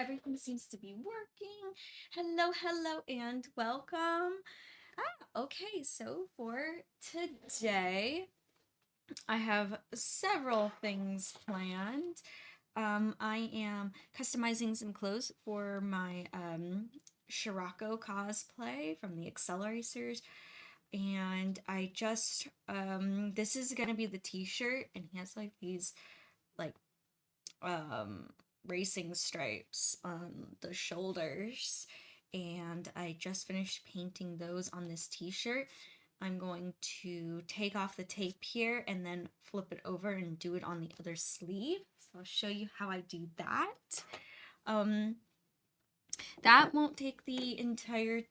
everything seems to be working. Hello, hello, and welcome. Okay, so for today, I have several things planned. I am customizing some clothes for my Shirako cosplay from the Acceleracers, and I just this is gonna be the T-shirt, and he has like these like um racing stripes on the shoulders, and I just finished painting those on this t-shirt. I'm going to take off the tape here and then flip it over and do it on the other sleeve. So I'll show you how I do that. Um, that won't take the entire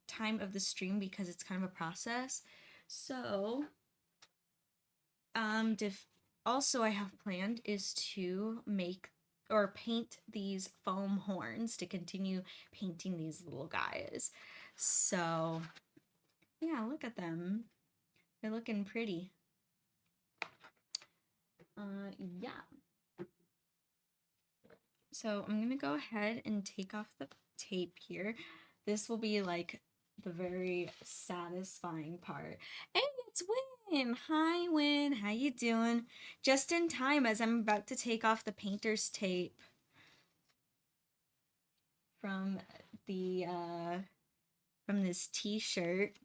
time of the stream because it's kind of a process. So, also I have planned is to make or paint these foam horns to continue painting these little guys. So, yeah, look at them. They're looking pretty. Yeah. So I'm gonna go ahead and take off the tape here. This will be like the very satisfying part. Hey, it's Win. Hi, Win. How you doing? Just in time as I'm about to take off the painter's tape from the from this t-shirt.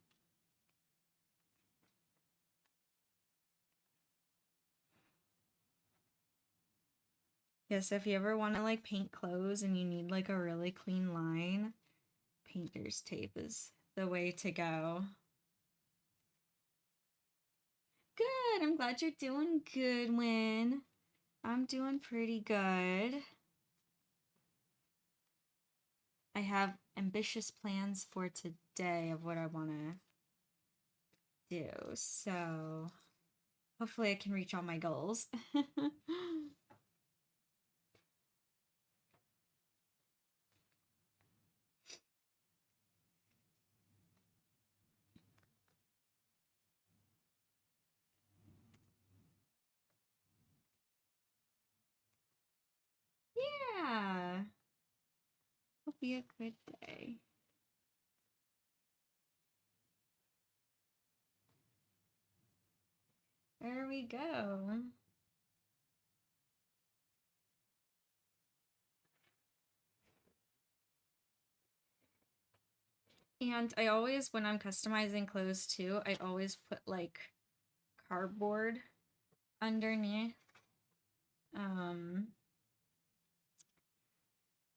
Yes, if you ever want to like paint clothes and you need like a really clean line, painter's tape is the way to go. Good. I'm glad you're doing good, Win. I'm doing pretty good. I have ambitious plans for today of what I want to do. So hopefully I can reach all my goals. Yeah. It'll be a good day. There we go. And I always, when I'm customizing clothes too, I always put like cardboard underneath.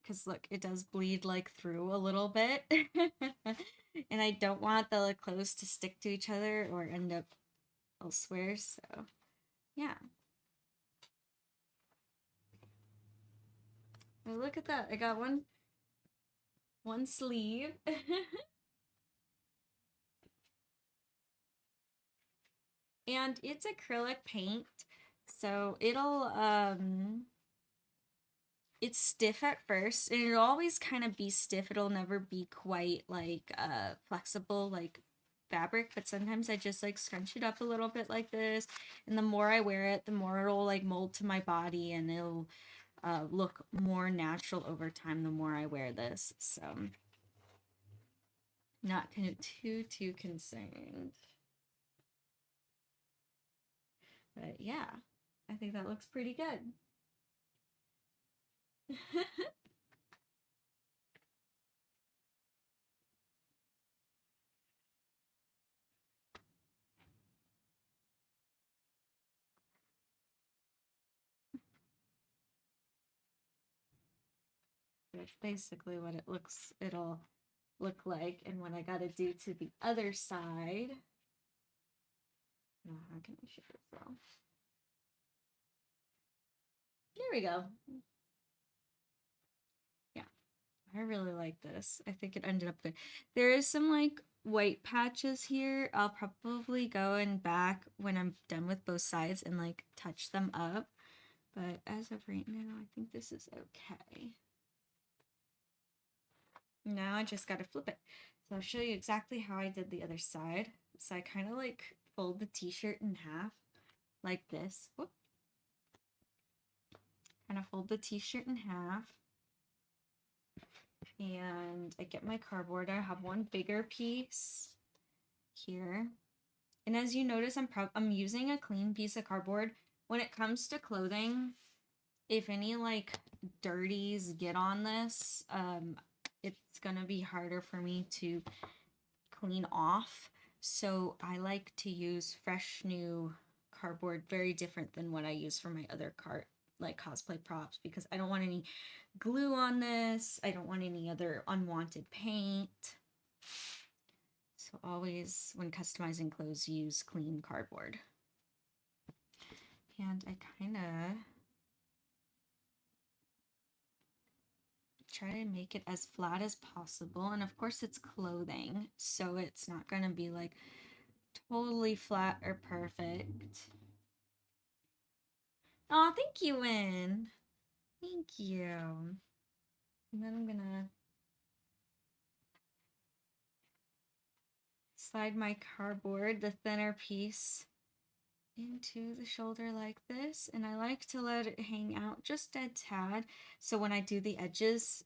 Because look, it does bleed like through a little bit. And I don't want the clothes to stick to each other or end up elsewhere. So, yeah. Oh, look at that. I got one sleeve. And it's acrylic paint, so it's stiff at first, and it'll always kind of be stiff. It'll never be quite like flexible like fabric, but sometimes I just like scrunch it up a little bit like this, and the more I wear it, the more it'll like mold to my body, and it'll look more natural over time the more I wear this. So not kind of too concerned. But yeah, I think that looks pretty good. That's basically what it'll look like. And what I gotta do to the other side. Now, how can I show it well? There we go. Yeah, I really like this. I think it ended up good. There is some like white patches here. I'll probably go and back when I'm done with both sides and like touch them up. But as of right now, I think this is okay. Now I just gotta flip it. So I'll show you exactly how I did the other side. So I kind of like fold the t-shirt in half like this. Whoop. Kind of fold the t-shirt in half. And I get my cardboard. I have one bigger piece here. And as you notice, I'm using a clean piece of cardboard. When it comes to clothing, if any like dirties get on this, it's gonna be harder for me to clean off. So I like to use fresh new cardboard, very different than what I use for my other like cosplay props, because I don't want any glue on this. I don't want any other unwanted paint. So always when customizing clothes, use clean cardboard. And I kind of try to make it as flat as possible. And of course it's clothing, so it's not going to be like totally flat or perfect. Oh, thank you, Win. Thank you. And then I'm gonna slide my cardboard, the thinner piece, into the shoulder like this. And I like to let it hang out just a tad. So when I do the edges,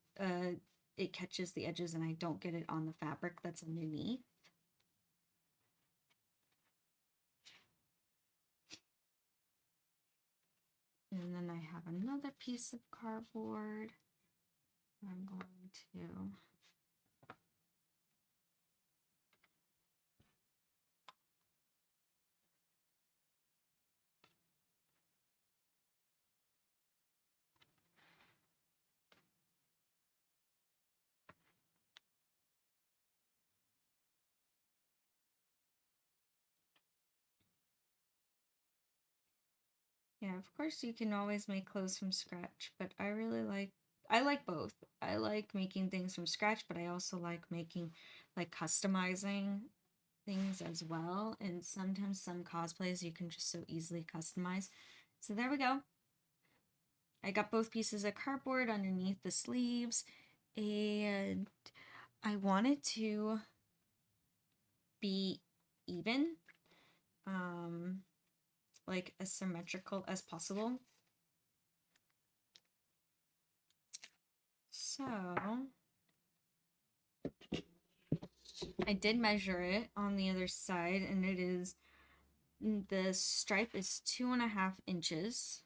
it catches the edges and I don't get it on the fabric that's underneath. And then I have another piece of cardboard. I'm going to yeah, of course you can always make clothes from scratch, but I like both. I like making things from scratch, but I also like making like customizing things as well. And sometimes some cosplays you can just so easily customize. So there we go. I got both pieces of cardboard underneath the sleeves, and I wanted to be even, like as symmetrical as possible. So I did measure it on the other side, and the stripe is 2.5 inches.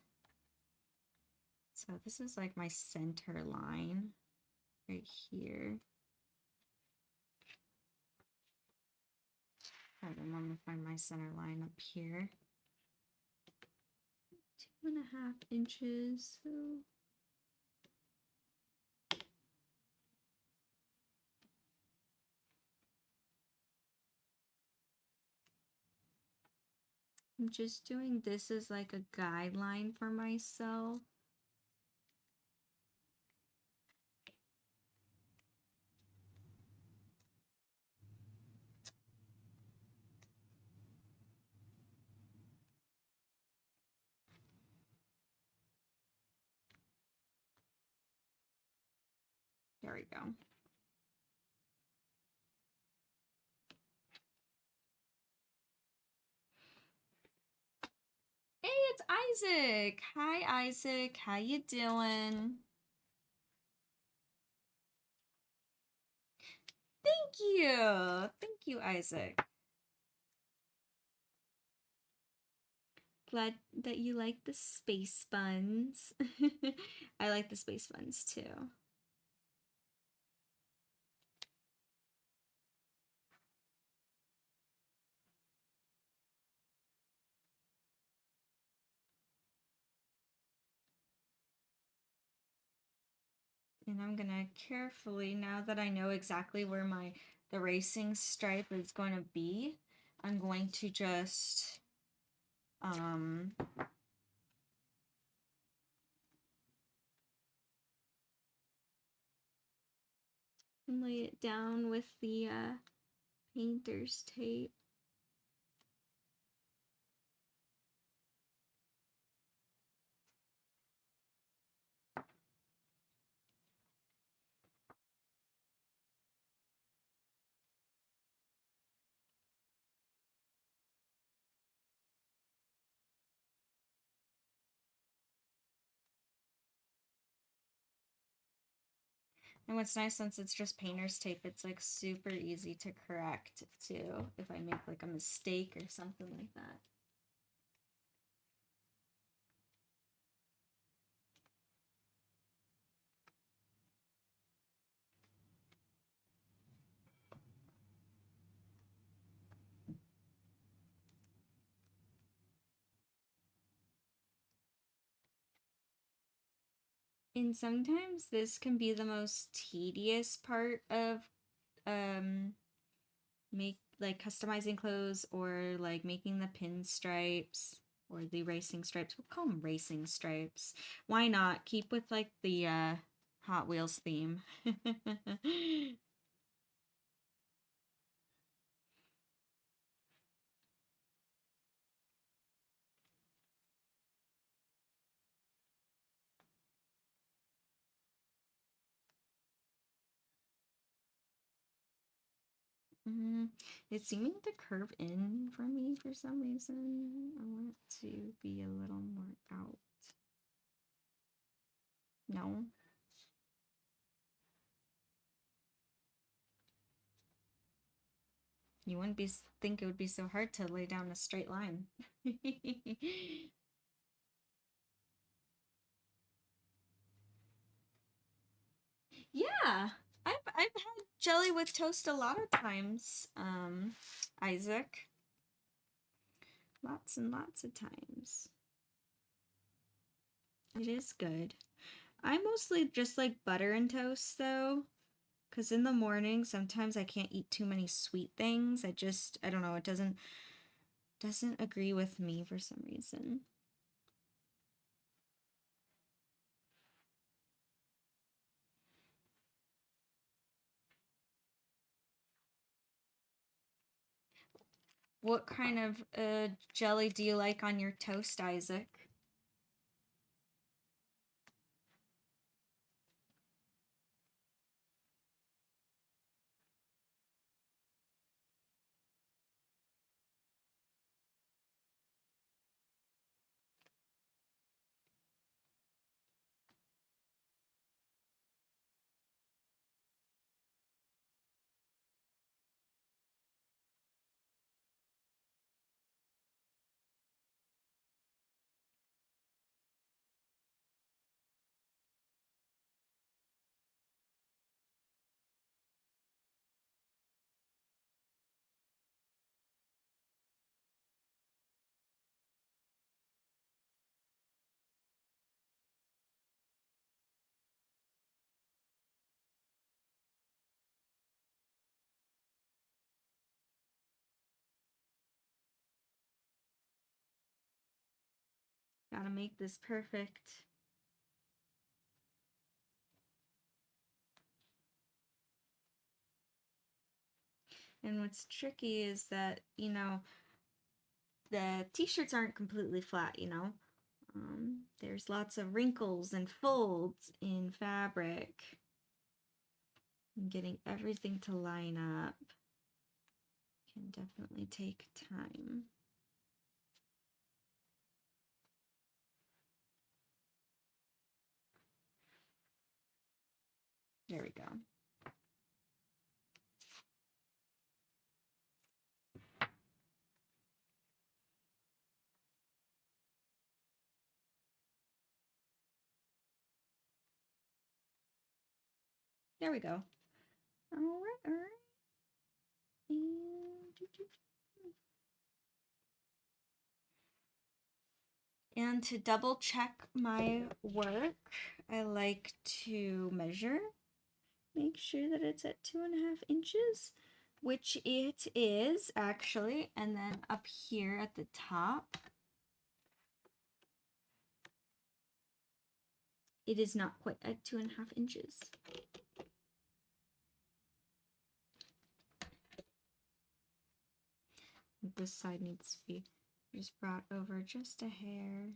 So this is like my center line right here. Hold on, I'm gonna find my center line up here. 2.5 inches. So I'm just doing this as like a guideline for myself. There we go. Hey, it's Isaac. Hi, Isaac. How you doing? Thank you. Thank you, Isaac. Glad that you like the space buns. I like the space buns too. And I'm gonna carefully, now that I know exactly where the racing stripe is going to be, I'm going to just lay it down with the painter's tape. And what's nice, since it's just painter's tape, it's like super easy to correct too if I make like a mistake or something like that. And sometimes this can be the most tedious part of um make like customizing clothes, or like making the pinstripes or the racing stripes. We'll call them racing stripes. Why not? Keep with like the Hot Wheels theme. Mm, it's seeming to curve in for me for some reason. I want it to be a little more out. No. You wouldn't be think it would be so hard to lay down a straight line. Yeah, I've had jelly with toast a lot of times, Isaac. Lots and lots of times. It is good. I mostly just like butter and toast though, because in the morning sometimes I can't eat too many sweet things. I don't know, it doesn't agree with me for some reason. What kind of jelly do you like on your toast, Isaac? Gotta make this perfect. And what's tricky is that, the t-shirts aren't completely flat. There's lots of wrinkles and folds in fabric. And getting everything to line up can definitely take time. There we go. There we go. All right, all right. And to double check my work, I like to measure, make sure that it's at 2.5 inches, which it is actually. And then up here at the top, it is not quite at 2.5 inches. This side needs to be just brought over just a hair.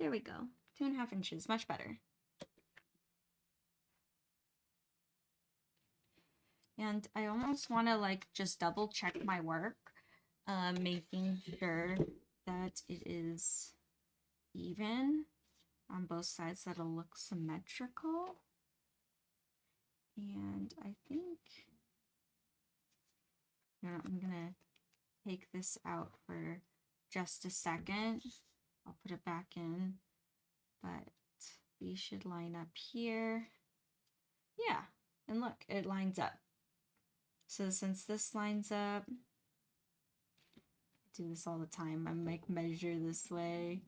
There we go. 2.5 inches, much better. And I almost want to like just double check my work, making sure that it is even on both sides, that'll look symmetrical. And I think, you know, I'm gonna take this out for just a second. I'll put it back in, but these should line up here. Yeah, and look, it lines up. So since this lines up, I do this all the time. I'm like measure this way,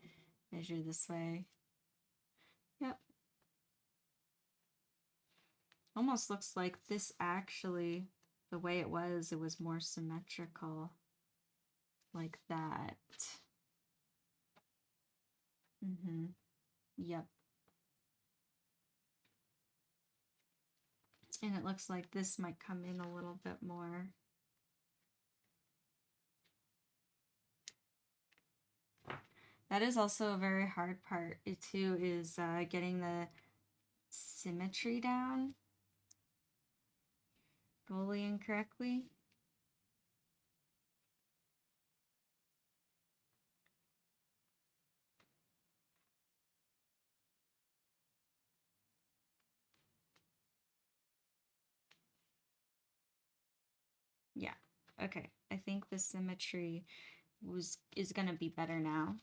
measure this way. Yep. Almost looks like this actually, the way it was more symmetrical like that. Yep. And it looks like this might come in a little bit more. That is also a very hard part too, is getting the symmetry down fully and correctly. Yeah. Okay. I think the symmetry is gonna be better now.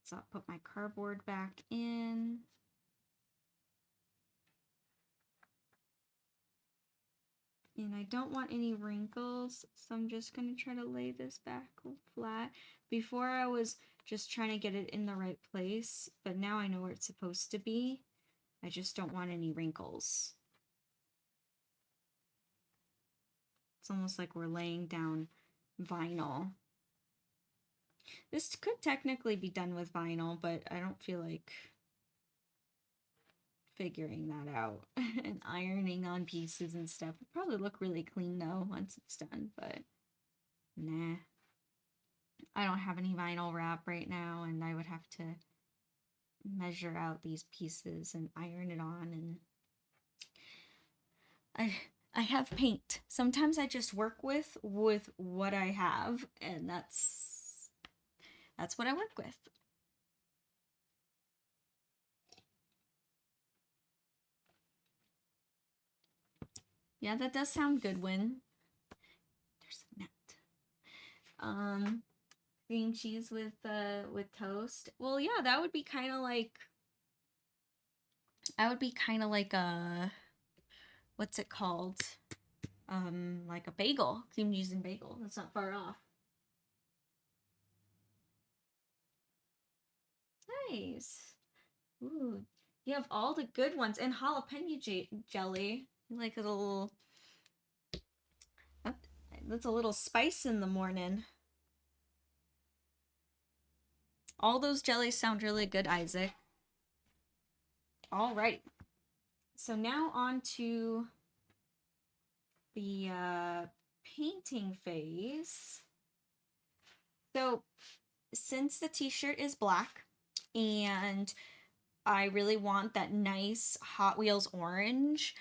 So I'll put my cardboard back in. And I don't want any wrinkles, so I'm just gonna try to lay this back flat. Before I was just trying to get it in the right place, but now I know where it's supposed to be. I just don't want any wrinkles. It's almost like we're laying down vinyl. This could technically be done with vinyl, but I don't feel like figuring that out and ironing on pieces and stuff. It'll probably look really clean though once it's done, but nah. I don't have any vinyl wrap right now, and I would have to measure out these pieces and iron it on, and I have paint. Sometimes I just work with what I have, and that's what I work with. Yeah, that does sound good, Win. There's a net. Cream cheese with toast. Well, yeah, that would be kind of like a, what's it called? Like a bagel, cream cheese and bagel. That's not far off. Nice. Ooh, you have all the good ones and jalapeno jelly. Like a little. That's a little spice in the morning. All those jellies sound really good, Isaac. All right. So now on to the painting phase. So since the t-shirt is black and I really want that nice Hot Wheels orange,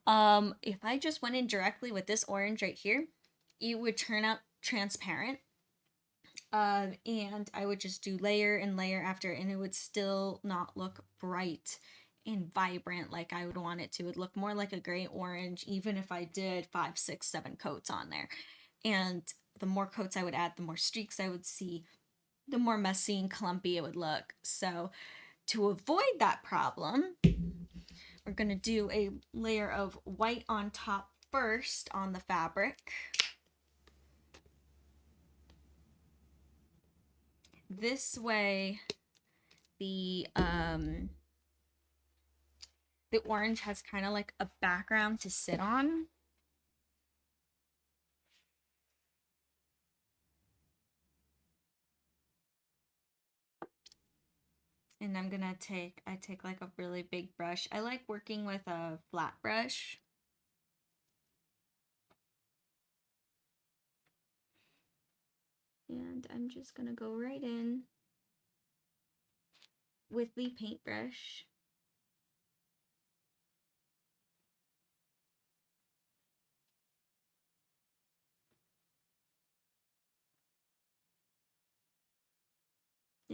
if I just went in directly with this orange right here, it would turn out transparent. And I would just do layer and layer after, and it would still not look bright and vibrant like I would want it to. It would look more like a gray orange, even if I did 5, 6, 7 coats on there. And the more coats I would add, the more streaks I would see, the more messy and clumpy it would look. So to avoid that problem, we're gonna do a layer of white on top first on the fabric. This way, the orange has kind of like a background to sit on. And I'm gonna I take like a really big brush. I like working with a flat brush. And I'm just gonna go right in with the paintbrush.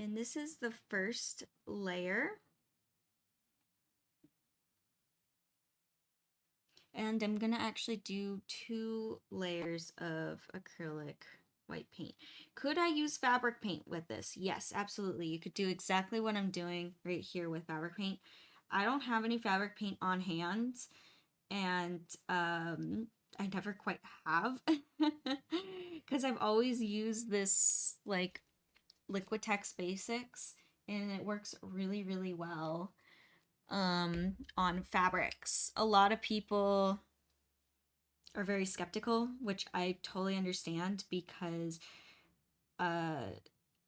And this is the first layer. And I'm gonna actually do 2 layers of acrylic white paint. Could I use fabric paint with this? Yes, absolutely. You could do exactly what I'm doing right here with fabric paint. I don't have any fabric paint on hand, and I never quite have because I've always used this like Liquitex Basics, and it works really, really well on fabrics. A lot of people are very skeptical, which I totally understand because uh,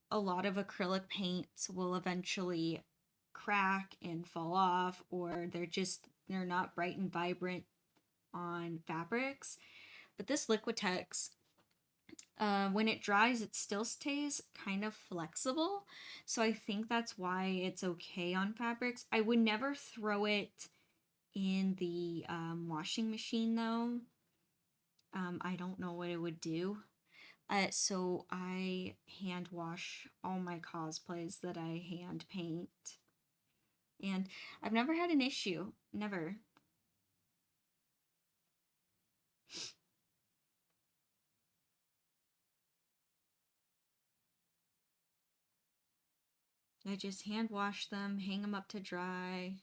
a lot of acrylic paints will eventually crack and fall off, or they're not bright and vibrant on fabrics. But this Liquitex, when it dries, it still stays kind of flexible. So I think that's why it's okay on fabrics. I would never throw it in the washing machine though. I don't know what it would do. So I hand wash all my cosplays that I hand paint. And I've never had an issue. Never. I just hand wash them, hang them up to dry,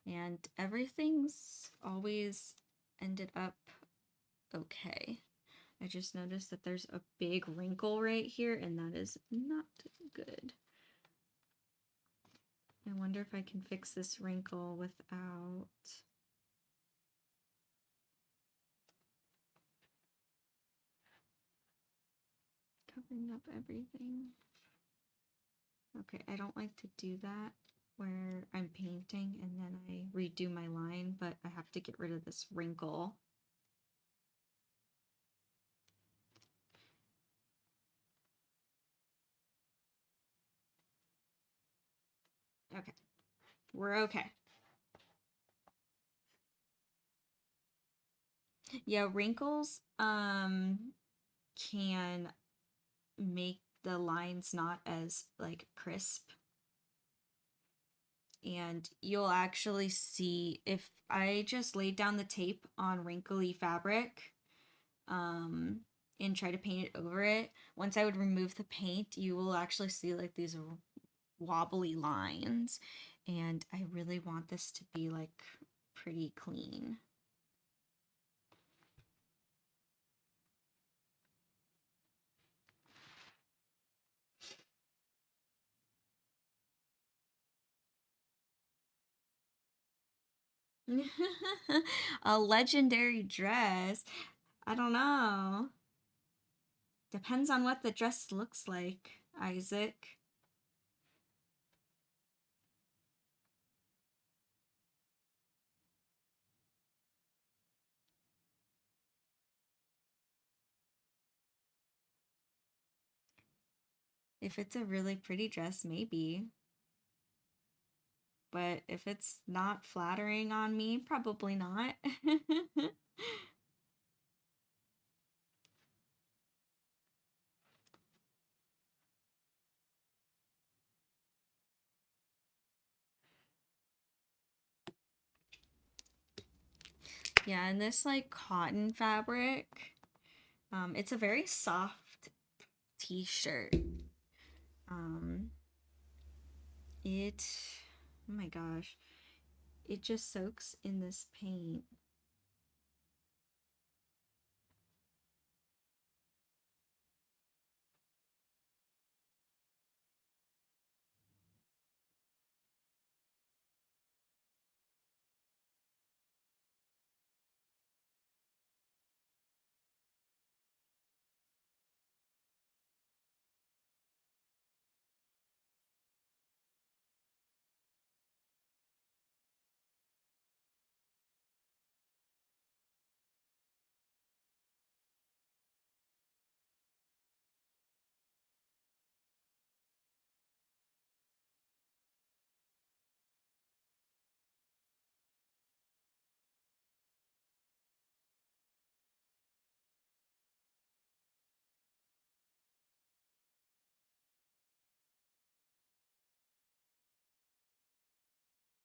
and everything's always ended up okay. I just noticed that there's a big wrinkle right here, and that is not good. I wonder if I can fix this wrinkle without covering up everything. Okay, I don't like to do that where I'm painting and then I redo my line, but I have to get rid of this wrinkle. Okay, we're okay. Yeah, wrinkles can make the lines not as like crisp, and you'll actually see if I just laid down the tape on wrinkly fabric um and try to paint it over it, once I would remove the paint, you will actually see like these wobbly lines, and I really want this to be like pretty clean. A legendary dress. I don't know. Depends on what the dress looks like, Isaac. If it's a really pretty dress, maybe. But if it's not flattering on me, probably not. Yeah, and this like cotton fabric, it's a very soft t-shirt. Um, it, oh my gosh, it just soaks in this paint.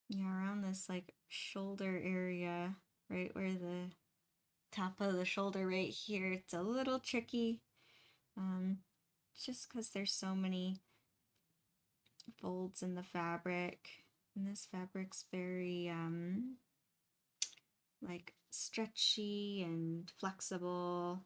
Yeah, around this like shoulder area, right where the top of the shoulder right here, it's a little tricky. Um, just because there's so many folds in the fabric. And this fabric's very like stretchy and flexible.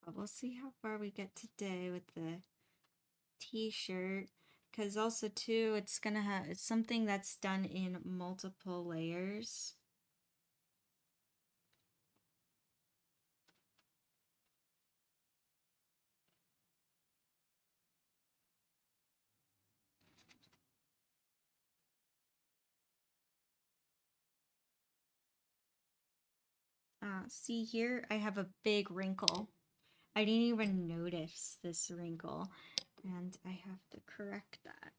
But we'll see how far we get today with the t-shirt. Because also too, it's gonna have it's something that's done in multiple layers. See here, I have a big wrinkle. I didn't even notice this wrinkle, and I have to correct that.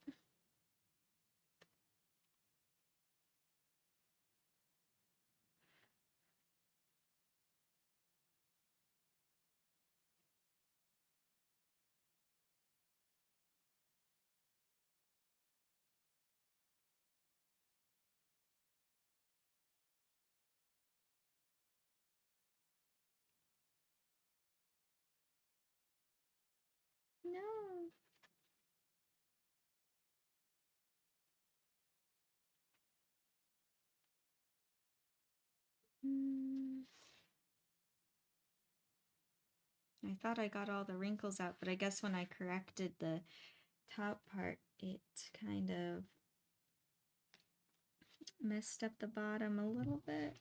No. Mm, I thought I got all the wrinkles out, but I guess when I corrected the top part, it kind of messed up the bottom a little bit.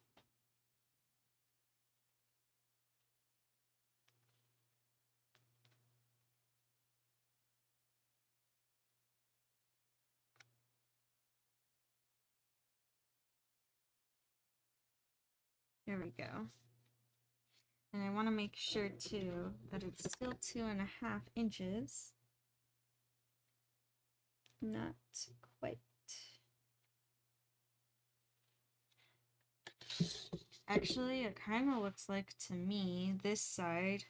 There we go. And I want to make sure too that it's still 2.5 inches. Not quite. Actually, it kind of looks like to me this side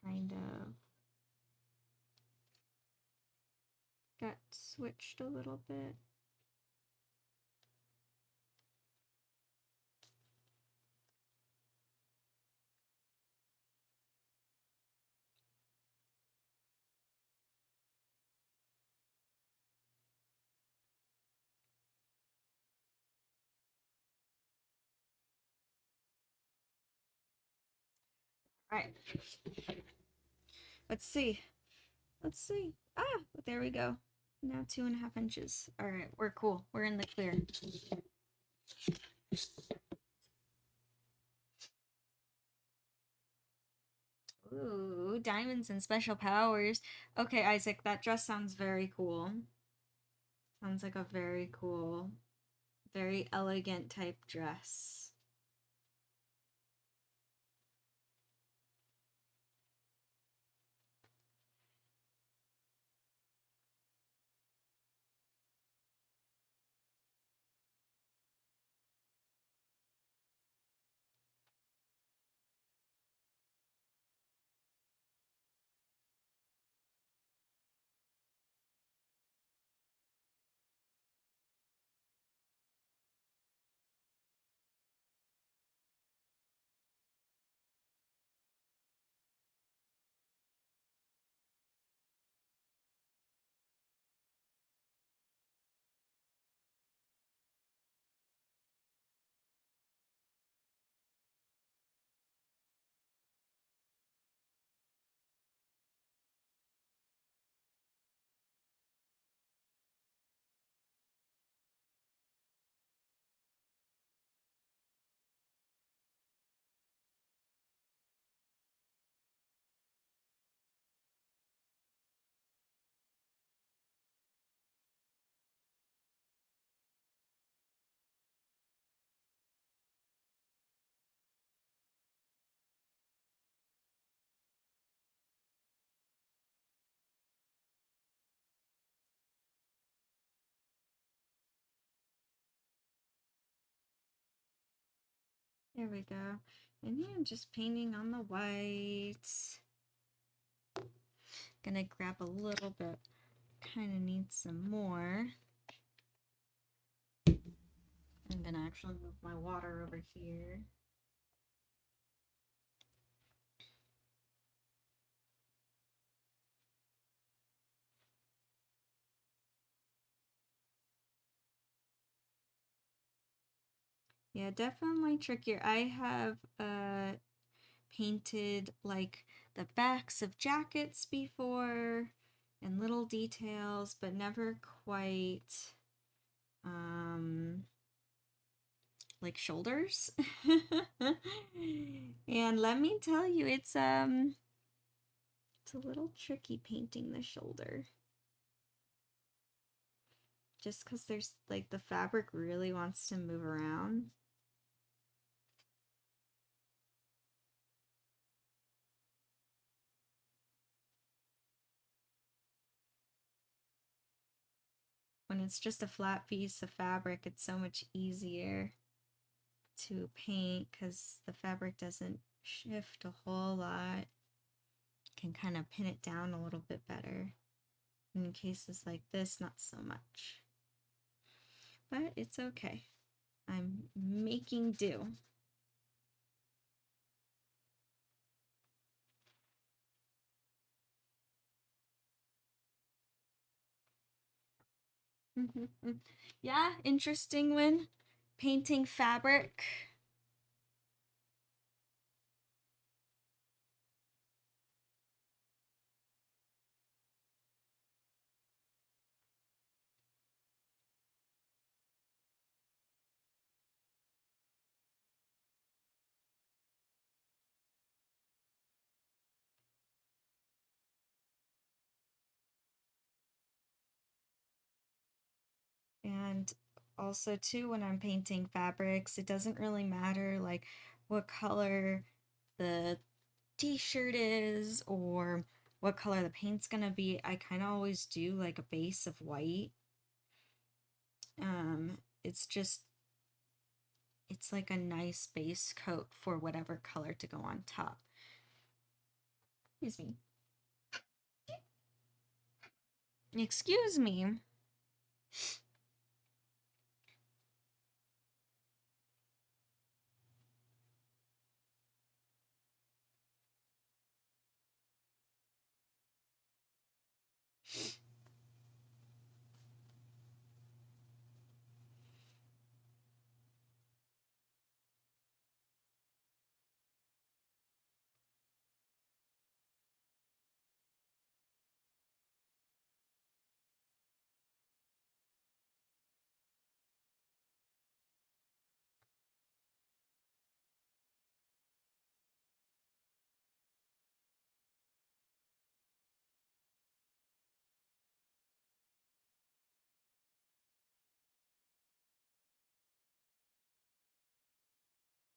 kind of got switched a little bit. All right. Let's see. Let's see. Ah, there we go. Now 2.5 inches. All right, we're cool. We're in the clear. Ooh, diamonds and special powers. Okay, Isaac, that dress sounds very cool. Sounds like a very cool, very elegant type dress. There we go. And yeah, I'm just painting on the white. Gonna grab a little bit. Kind of need some more. I'm gonna actually move my water over here. Yeah, definitely trickier. I have painted like the backs of jackets before and little details, but never quite like shoulders. And let me tell you, it's a little tricky painting the shoulder. Just because there's like the fabric really wants to move around. When it's just a flat piece of fabric, it's so much easier to paint because the fabric doesn't shift a whole lot. Can kind of pin it down a little bit better. In cases like this, not so much. But it's okay. I'm making do. Yeah, interesting when painting fabric. And also too, when I'm painting fabrics, it doesn't really matter like what color the t-shirt is or what color the paint's gonna be. I kind of always do like a base of white. It's just, it's like a nice base coat for whatever color to go on top. Excuse me. Excuse me.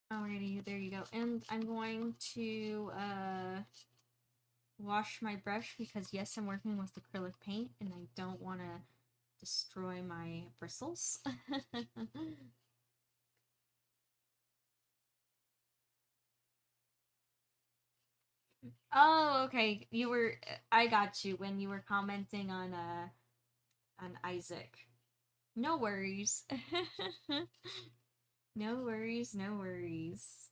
Alrighty, there you go. And I'm going to wash my brush because yes, I'm working with acrylic paint and I don't want to destroy my bristles. Oh, okay. I got you when you were commenting on Isaac. No worries. No worries, no worries.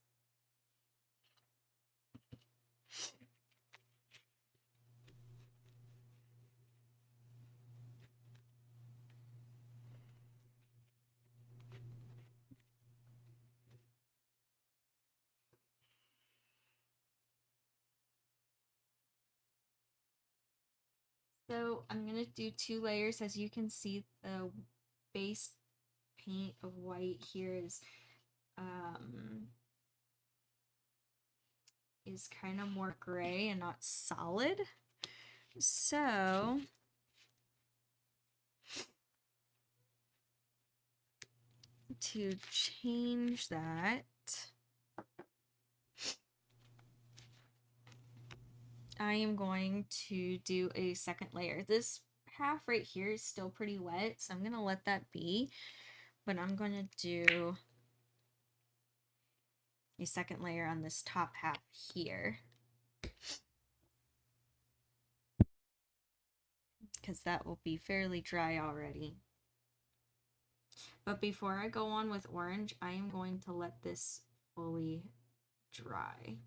So I'm gonna do 2 layers. As you can see, the base paint of white here is kind of more gray and not solid. So to change that, I am going to do a second layer. This half right here is still pretty wet, so I'm gonna let that be. But I'm gonna do a second layer on this top half here, because that will be fairly dry already. But before I go on with orange, I am going to let this fully dry.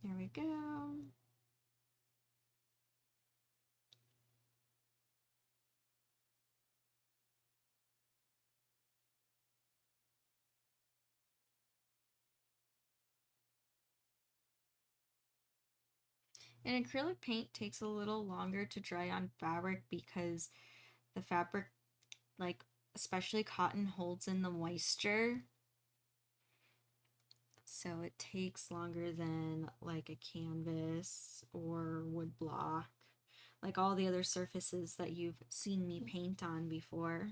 There we go. And acrylic paint takes a little longer to dry on fabric because the fabric, like especially cotton, holds in the moisture. So it takes longer than like a canvas or wood block, like all the other surfaces that you've seen me paint on before.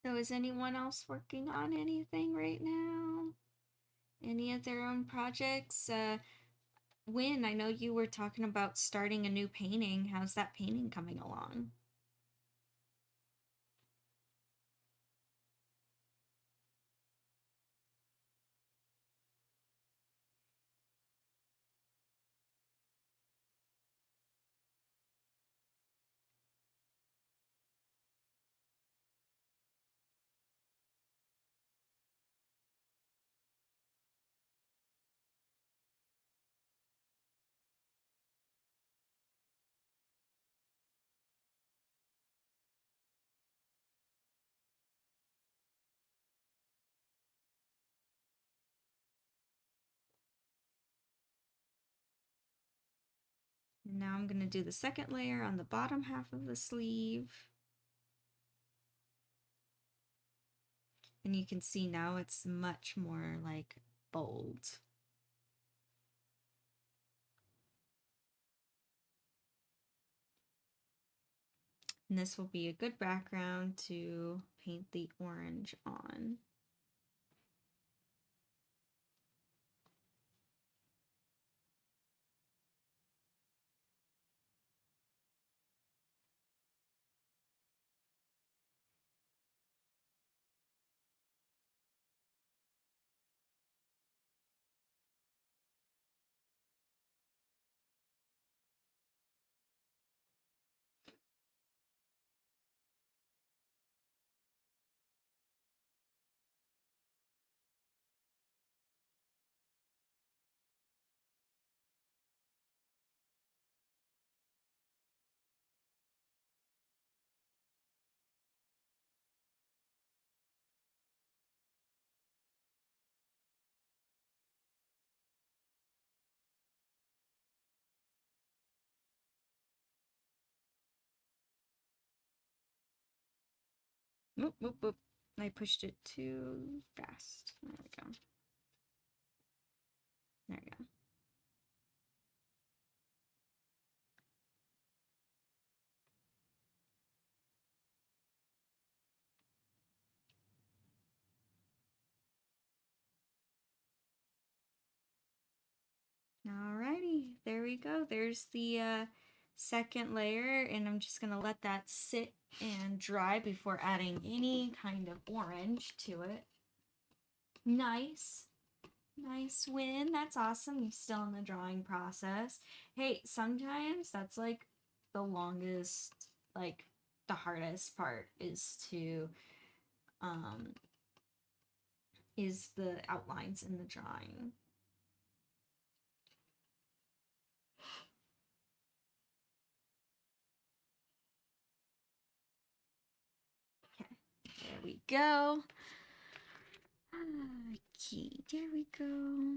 So is anyone else working on anything right now? Any of their own projects? Wynn, I know you were talking about starting a new painting. How's that painting coming along? And now I'm going to do the second layer on the bottom half of the sleeve. And you can see now it's much more like bold. And this will be a good background to paint the orange on. Whoop, whoop, whoop. I pushed it too fast. There we go. There we go. Alrighty, there we go. There's the second layer, and I'm just gonna let that sit and dry before adding any kind of orange to it. Nice. Nice win. That's awesome. You're still in the drawing process. Hey, sometimes that's like the longest, like the hardest part um is the outlines in the drawing. Okay, there we go. Okay, there we go.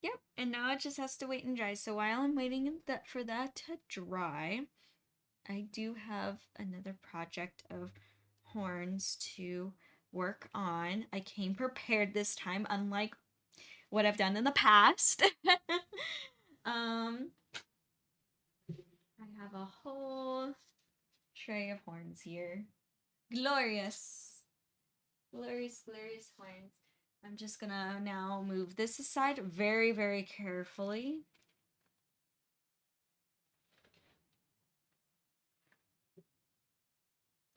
Yep, and now it just has to wait and dry. So while I'm waiting for that to dry, I do have another project of horns to work on. I came prepared this time, unlike what I've done in the past. um, I have a whole tray of horns here. Glorious. Glorious, glorious horns. I'm just gonna now move this aside very, very carefully.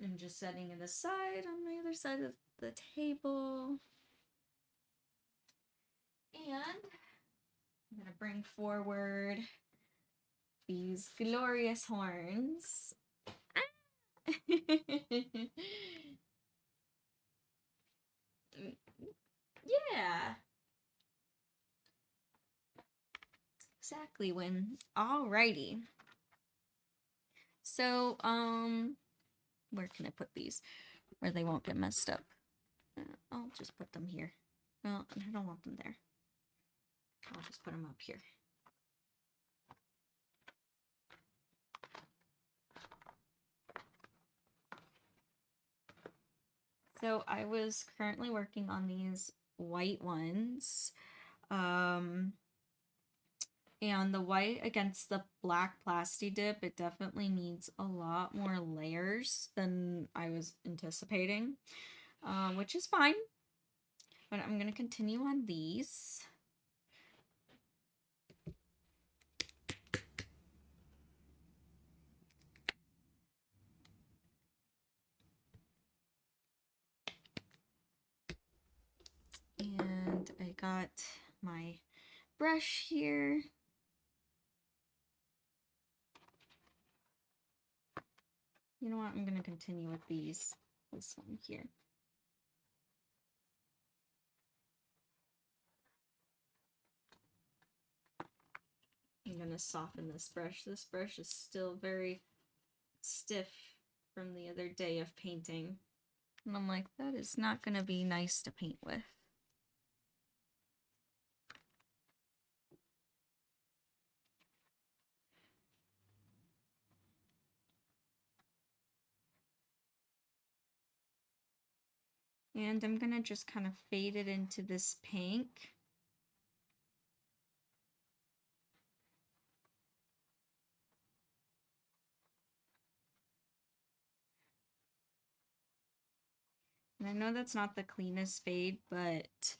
I'm just setting it aside on my other side of the table. And I'm gonna bring forward these glorious horns. Yeah. Exactly, Win. Alrighty. So, where can I put these? Where they won't get messed up. I'll just put them here. Well, I don't want them there. I'll just put them up here. So I was currently working on these white ones. And the white against the black plasti dip, it definitely needs a lot more layers than I was anticipating, which is fine. But I'm going to continue on these. And I got my brush here. You know what? I'm going to continue with these. This one here. I'm going to soften this brush. This brush is still very stiff from the other day of painting. And I'm like, that is not going to be nice to paint with. And I'm going to just kind of fade it into this pink. And I know that's not the cleanest fade, but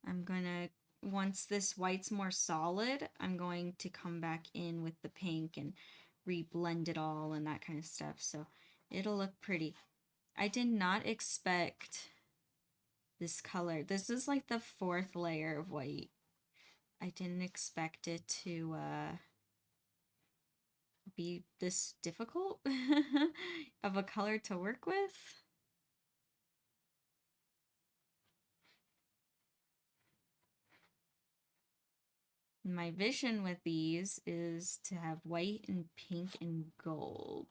I'm going to, once this white's more solid, I'm going to come back in with the pink and re-blend it all and that kind of stuff. So it'll look pretty. I did not expect this color. This is like the fourth layer of white. I didn't expect it to be this difficult of a color to work with. My vision with these is to have white and pink and gold.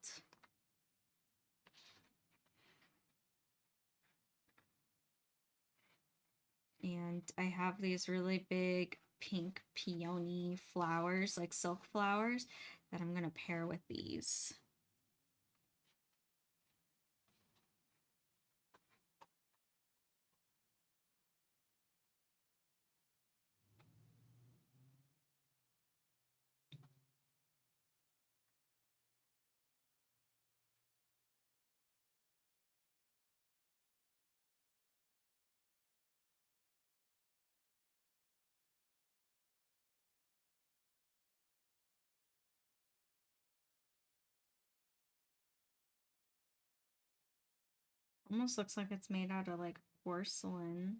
And I have these really big pink peony flowers, like silk flowers, that I'm going to pair with these. Almost looks like it's made out of like porcelain.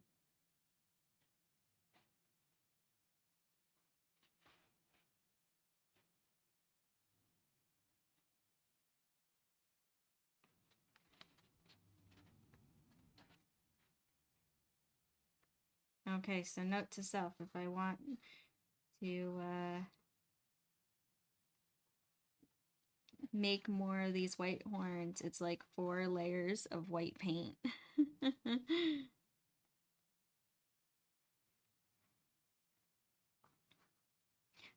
Okay, so note to self, if I want to make more of these white horns, it's like 4 layers of white paint.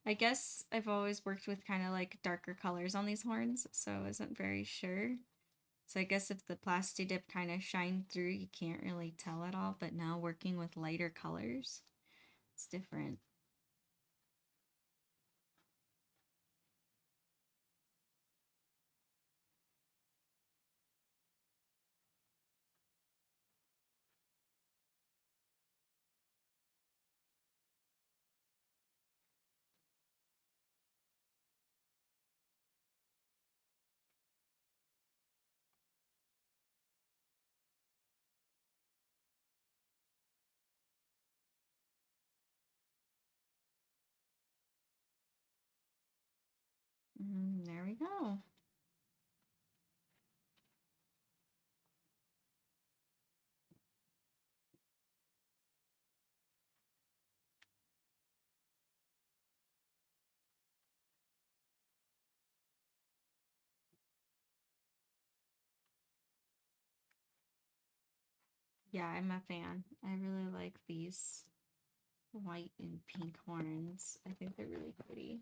I guess I've always worked with kind of like darker colors on these horns, so I wasn't very sure. So I guess if the Plasti Dip kind of shined through, you can't really tell at all, but now working with lighter colors, it's different. There we go. Yeah, I'm a fan. I really like these white and pink horns. I think they're really pretty.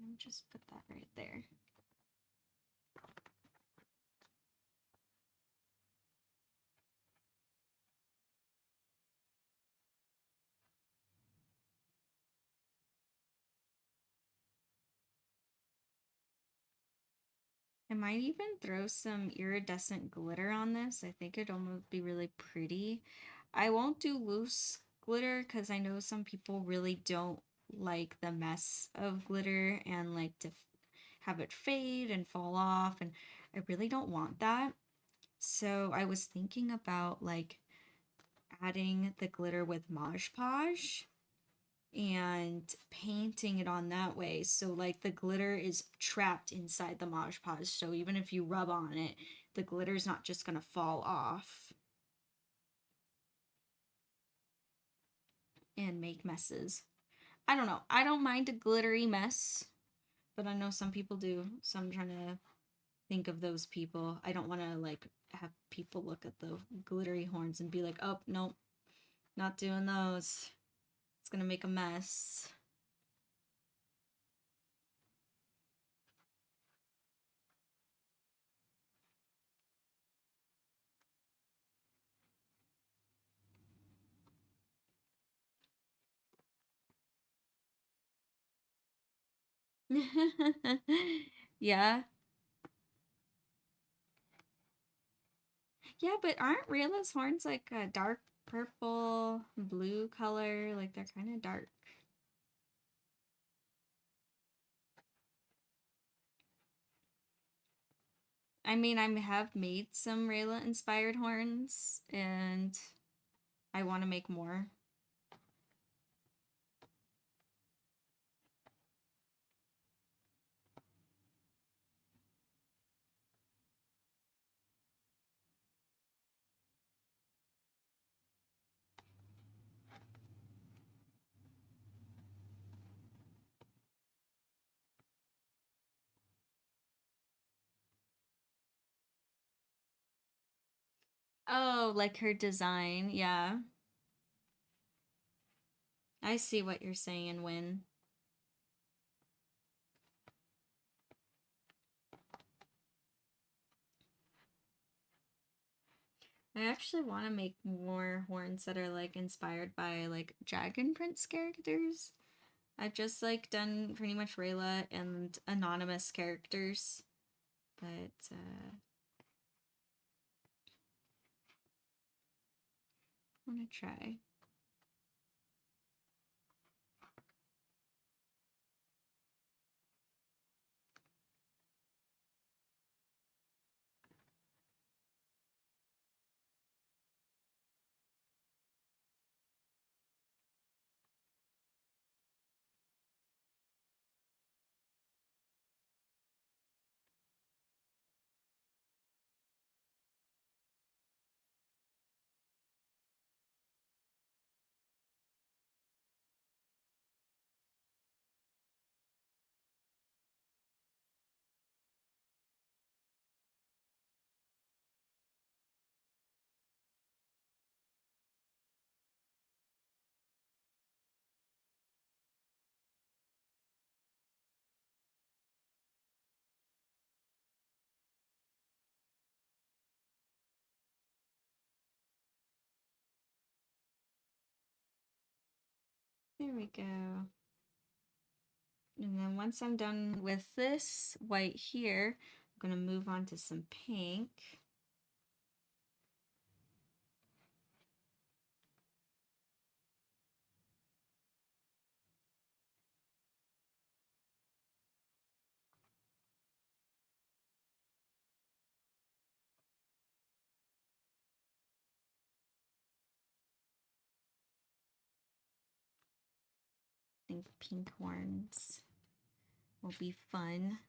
I'll just put that right there. I might even throw some iridescent glitter on this. I think it'd almost be really pretty. I won't do loose glitter because I know some people really don't like the mess of glitter and like to have it fade and fall off, and I really don't want that. So I was thinking about like adding the glitter with Mod Podge and painting it on that way. So like the glitter is trapped inside the Mod Podge. So even if you rub on it, the glitter is not just gonna fall off and make messes. I don't know. I don't mind a glittery mess, but I know some people do. So I'm trying to think of those people. I don't want to like have people look at the glittery horns and be like, oh, nope, not doing those. It's gonna make a mess. Yeah. Yeah, but aren't Rayla's horns like a dark purple, blue color? Like they're kind of dark. I mean, I have made some Rayla inspired horns and I want to make more. Oh, like her design. Yeah. I see what you're saying, Win. I actually want to make more horns that are like inspired by like Dragon Prince characters. I've just like done pretty much Rayla and anonymous characters, but I'm gonna try. There we go. And then once I'm done with this white here, I'm going to move on to some pink. I think pink horns will be fun.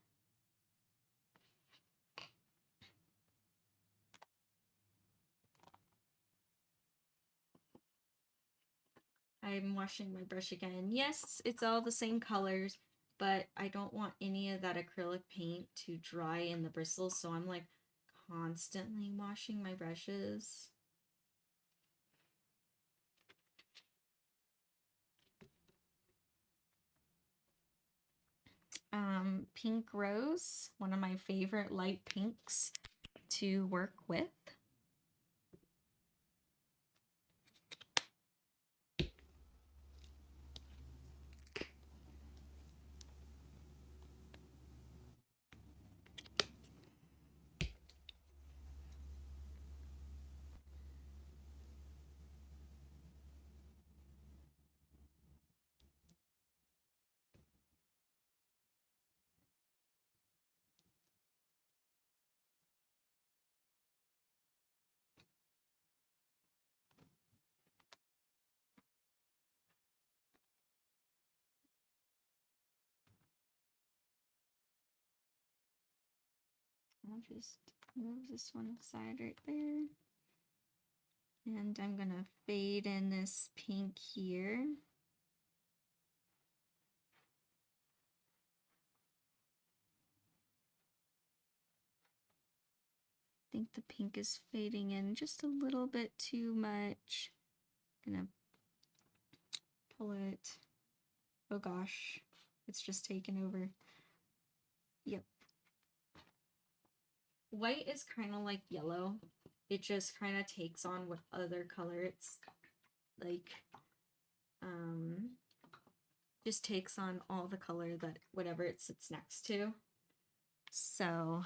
I'm washing my brush again. Yes, it's all the same colors, but I don't want any of that acrylic paint to dry in the bristles, so I'm like constantly washing my brushes. Pink Rose, one of my favorite light pinks to work with. I'll just move this one aside right there. And I'm gonna fade in this pink here. I think the pink is fading in just a little bit too much. Gonna pull it. Oh gosh, it's just taken over. Yep. White is kind of like yellow. It just kind of takes on what other color it's like. Just takes on all the color that whatever it sits next to. So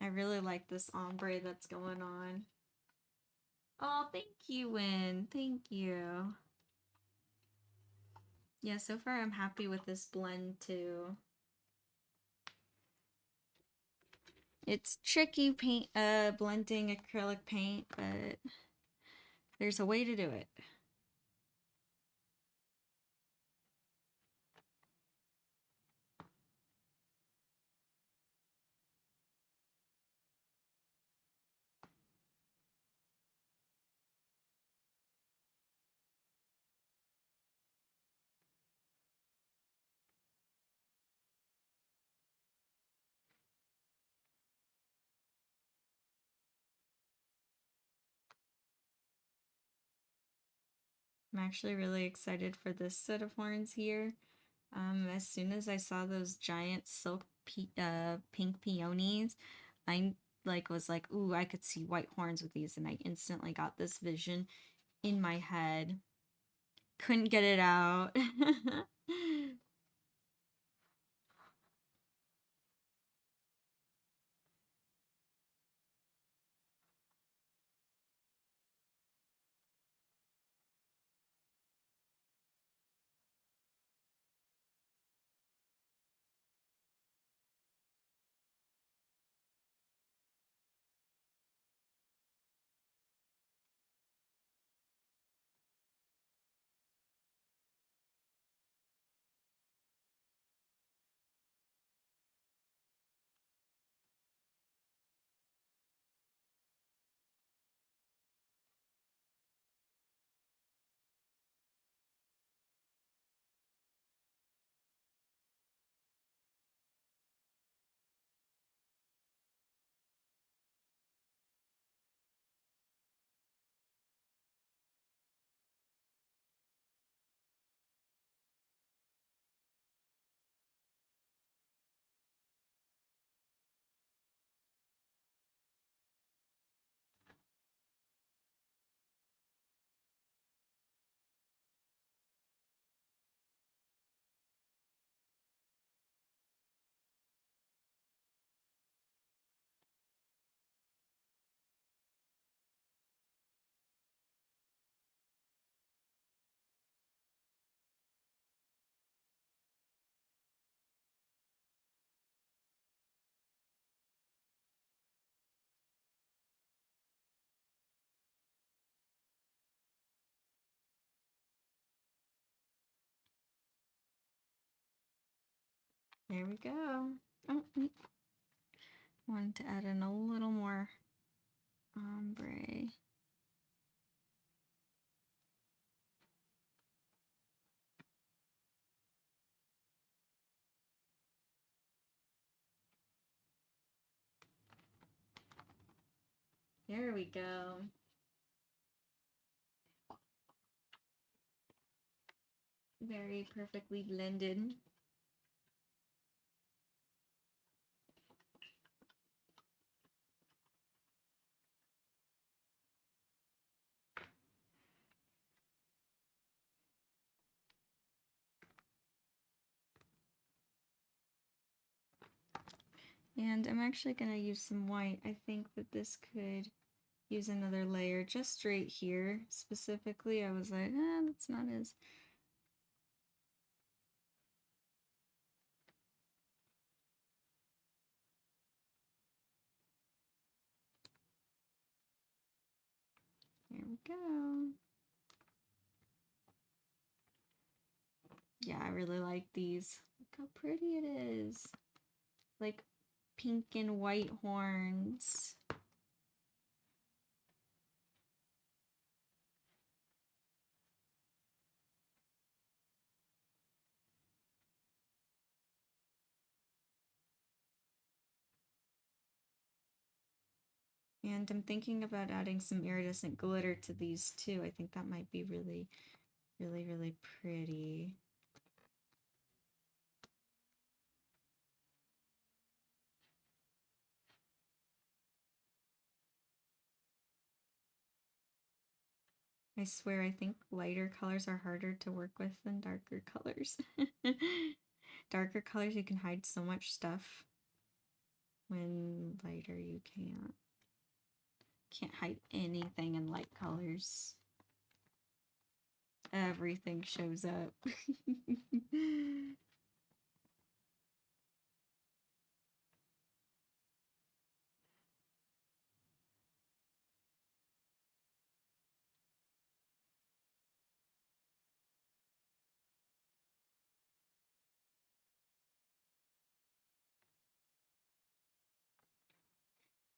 I really like this ombre that's going on. Oh, thank you, Win. Thank you. Yeah, so far I'm happy with this blend too. It's tricky blending acrylic paint, but there's a way to do it. I'm actually really excited for this set of horns here. As soon as I saw those giant pink peonies, I was like, ooh, I could see white horns with these, and I instantly got this vision in my head. Couldn't get it out. There we go. Oh, wanted to add in a little more ombre. There we go. Very perfectly blended. And I'm actually going to use some white. I think that this could use another layer just right here. Specifically, I was like, that's not as... There we go. Yeah, I really like these. Look how pretty it is. Like pink and white horns. And I'm thinking about adding some iridescent glitter to these too. I think that might be really, really, really pretty. I swear, I think lighter colors are harder to work with than darker colors. Darker colors, you can hide so much stuff. When lighter, you can't hide anything in light colors. Everything shows up.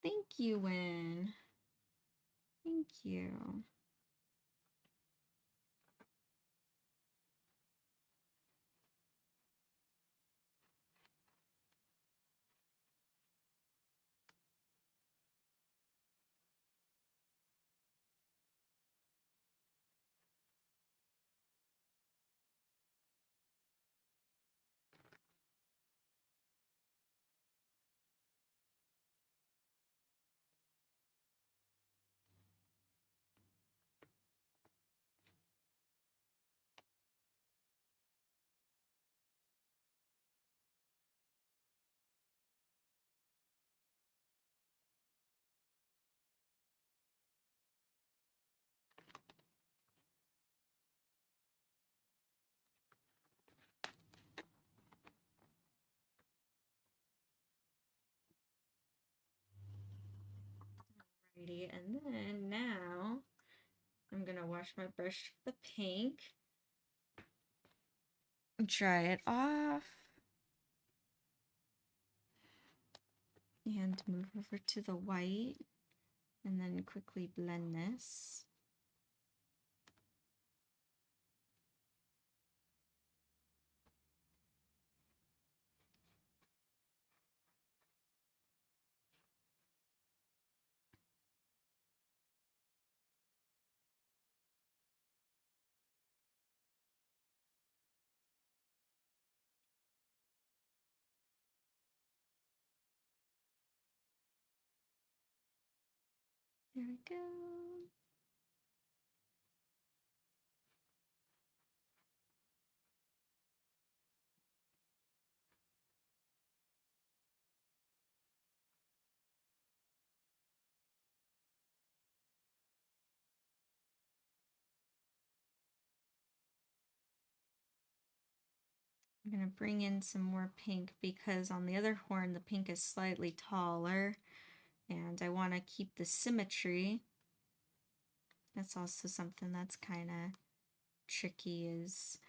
Thank you, Win. Thank you. Alrighty, and then now I'm gonna wash my brush with the pink, dry it off, and move over to the white, and then quickly blend this. There we go. I'm gonna bring in some more pink because on the other horn the pink is slightly taller and I want to keep the symmetry. That's also something that's kind of tricky, is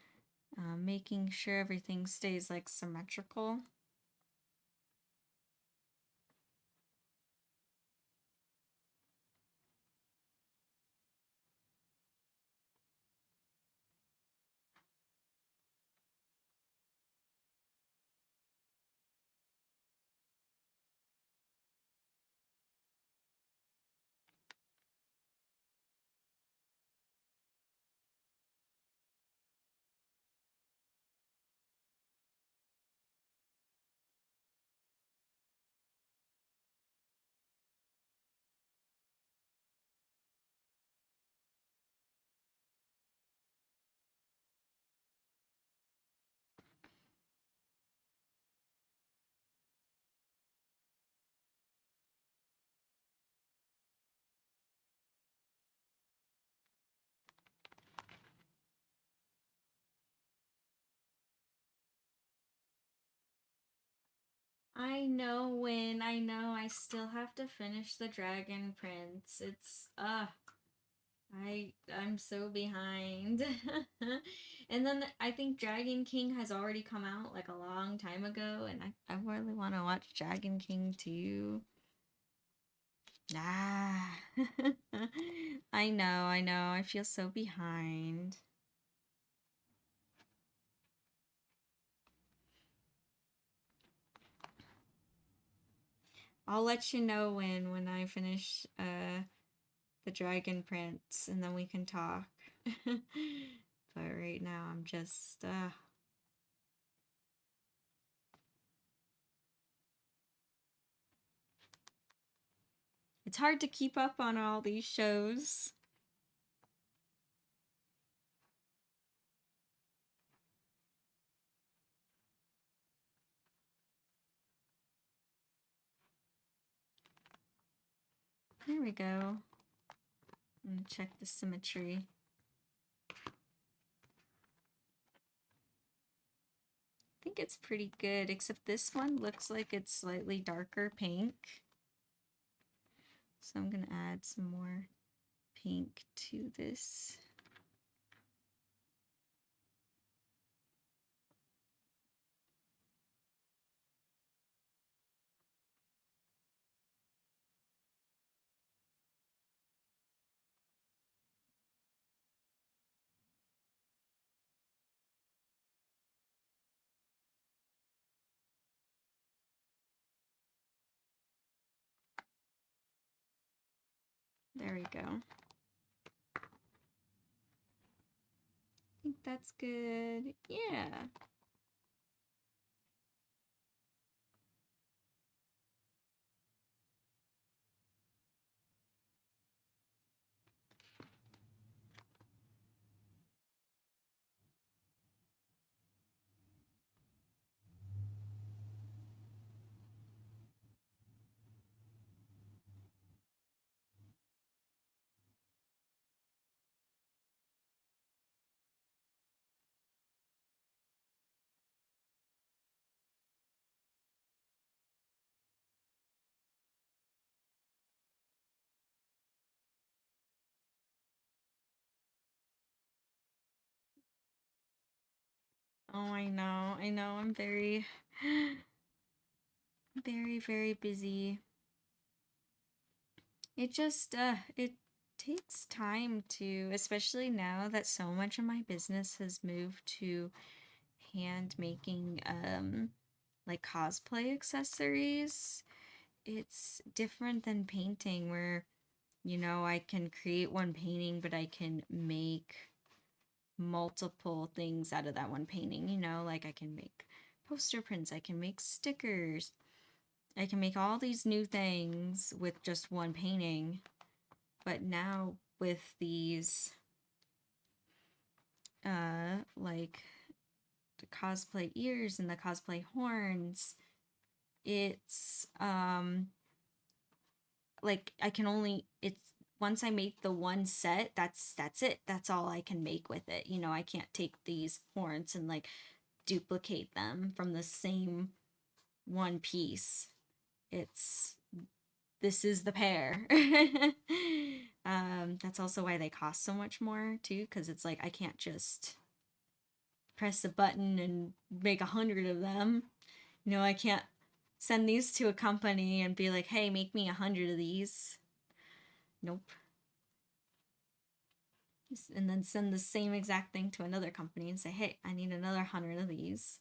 making sure everything stays like symmetrical. I know I still have to finish the Dragon Prince. It's I'm so behind. And then I think Dragon King has already come out like a long time ago, and I really want to watch Dragon King too. Ah. I know. I feel so behind. I'll let you know when I finish the Dragon Prince, and then we can talk. But right now I'm just it's hard to keep up on all these shows. There we go. Check the symmetry. I think it's pretty good, except this one looks like it's slightly darker pink. So I'm gonna add some more pink to this. There we go. I think that's good. Yeah. Oh, I know. I know. I'm very, very busy. It just, it takes time to, especially now that so much of my business has moved to hand making, like cosplay accessories. It's different than painting where, you know, I can create one painting, but I can make multiple things out of that one painting, you know, like I can make poster prints, I can make stickers, I can make all these new things with just one painting. But now with these like the cosplay ears and the cosplay horns, it's like I can only, it's once I make the one set, that's it. That's all I can make with it. You know, I can't take these horns and like duplicate them from the same one piece. It's, this is the pair. That's also why they cost so much more too, because it's like I can't just press a button and make 100 of them. You know, I can't send these to a company and be like, hey, make me 100 of these. Nope. And then send the same exact thing to another company and say, hey, I need another 100 of these.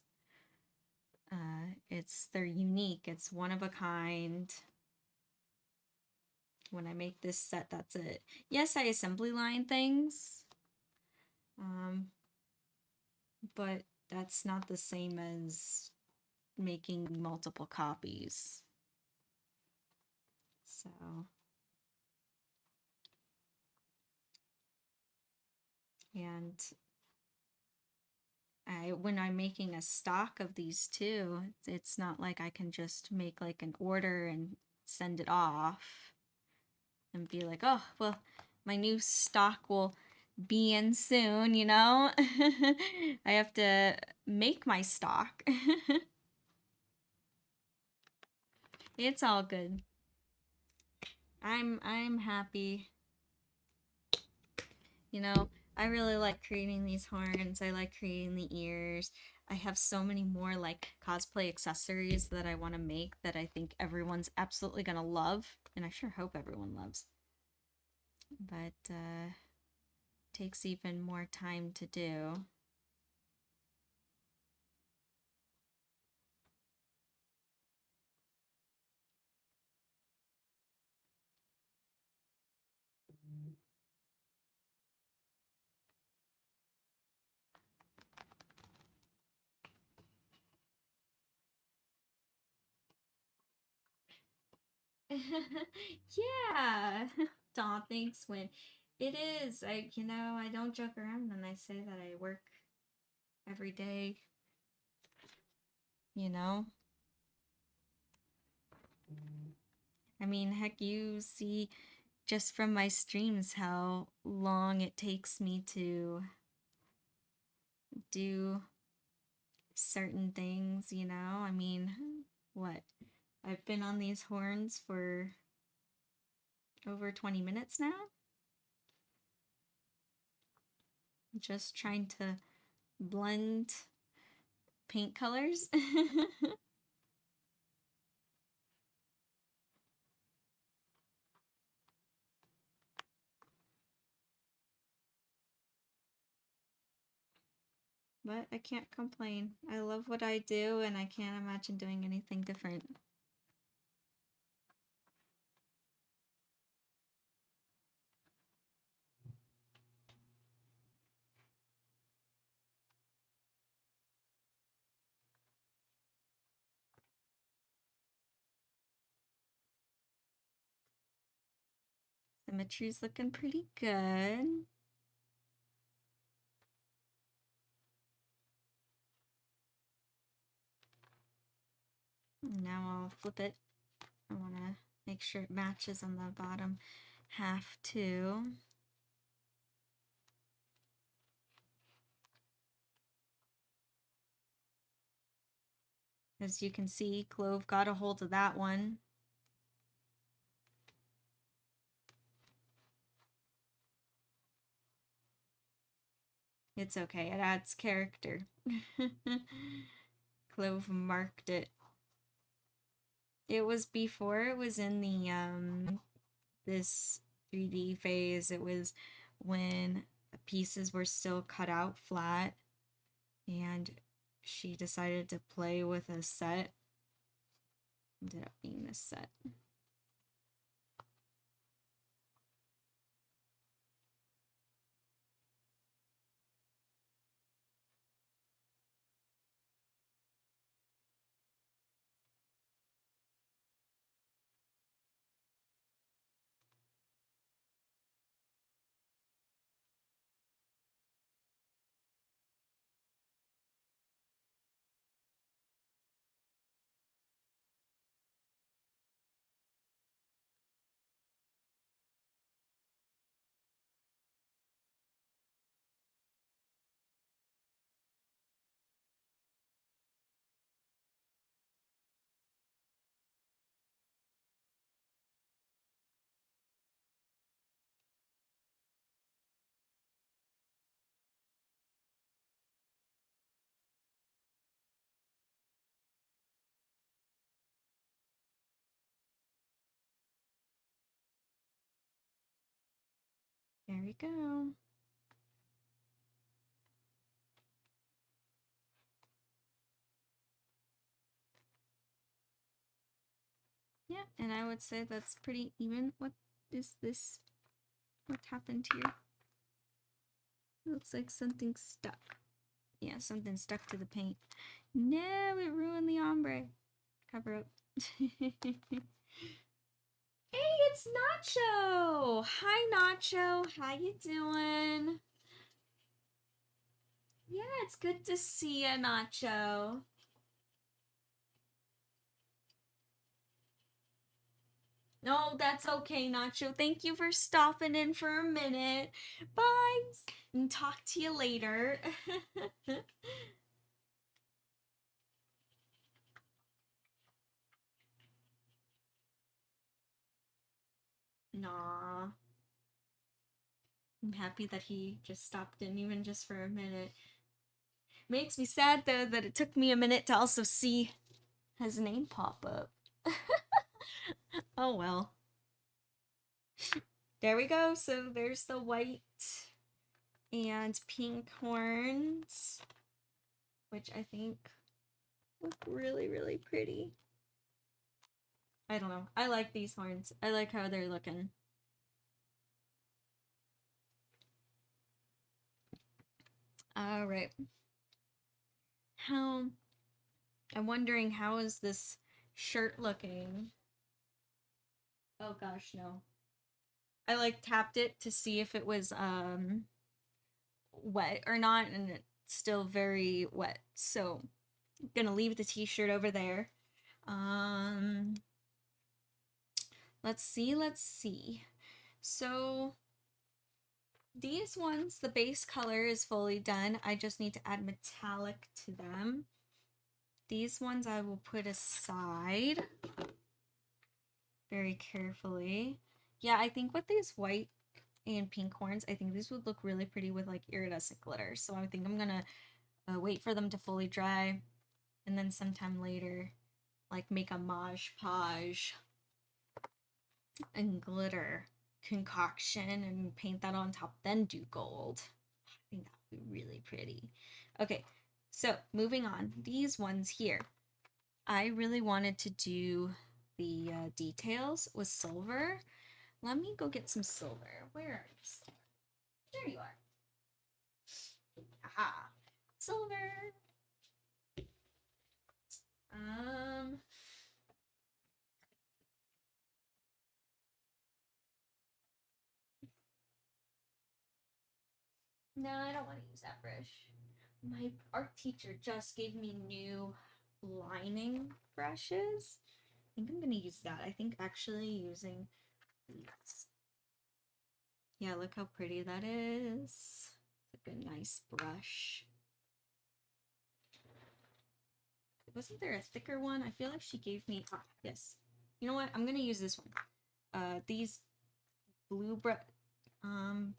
They're unique. It's one of a kind. When I make this set, that's it. Yes, I assembly line things. But that's not the same as making multiple copies. So and when I'm making a stock of these too, it's not like I can just make like an order and send it off and be like, oh, well, my new stock will be in soon, you know? I have to make my stock. It's all good. I'm happy. You know, I really like creating these horns. I like creating the ears. I have so many more like cosplay accessories that I want to make that I think everyone's absolutely gonna love, and I sure hope everyone loves. But takes even more time to do. Yeah. Dawn thinks when it is. I don't joke around when I say that I work every day, you know? I mean, heck, you see just from my streams how long it takes me to do certain things, you know? I mean, what? I've been on these horns for over 20 minutes now. Just trying to blend paint colors. But I can't complain. I love what I do and I can't imagine doing anything different. Symmetry's looking pretty good. Now I'll flip it. I want to make sure it matches on the bottom half too. As you can see, Clove got a hold of that one. It's okay, it adds character. Clove marked it. It was before it was in the this 3D phase. It was when pieces were still cut out flat and she decided to play with a set. Ended up being this set. There we go. Yeah, and I would say that's pretty even. What is this? What happened here? It looks like something stuck. Yeah, something stuck to the paint. No, it ruined the ombre. Cover up. Hey, it's Nacho! Hi, Nacho. How you doing? Yeah, it's good to see you, Nacho. No, that's okay, Nacho. Thank you for stopping in for a minute. Bye. And talk to you later. Nah. I'm happy that he just stopped in, even just for a minute. Makes me sad, though, that it took me a minute to also see his name pop up. Oh well. There we go. So there's the white and pink horns, which I think look really, really pretty. I don't know. I like these horns. I like how they're looking. All right. How I'm wondering, how is this shirt looking? Oh gosh, no. I like tapped it to see if it was wet or not, and it's still very wet. So I'm gonna leave the t-shirt over there. Let's see. So these ones, the base color is fully done. I just need to add metallic to them. These ones I will put aside very carefully. Yeah, I think with these white and pink horns, I think these would look really pretty with like iridescent glitter. So I think I'm gonna wait for them to fully dry, and then sometime later, like make a Mod Podge and glitter concoction and paint that on top, then do gold. I think that would be really pretty. Okay, so moving on. These ones here. I really wanted to do the details with silver. Let me go get some silver. Where are you? There you are. Aha. Silver. Um, no, I don't want to use that brush. My art teacher just gave me new lining brushes. I think I'm gonna use that. I think actually using these. Yeah, look how pretty that is. It's like a nice brush. Wasn't there a thicker one? I feel like she gave me. Ah, yes. You know what? I'm gonna use this one. These blue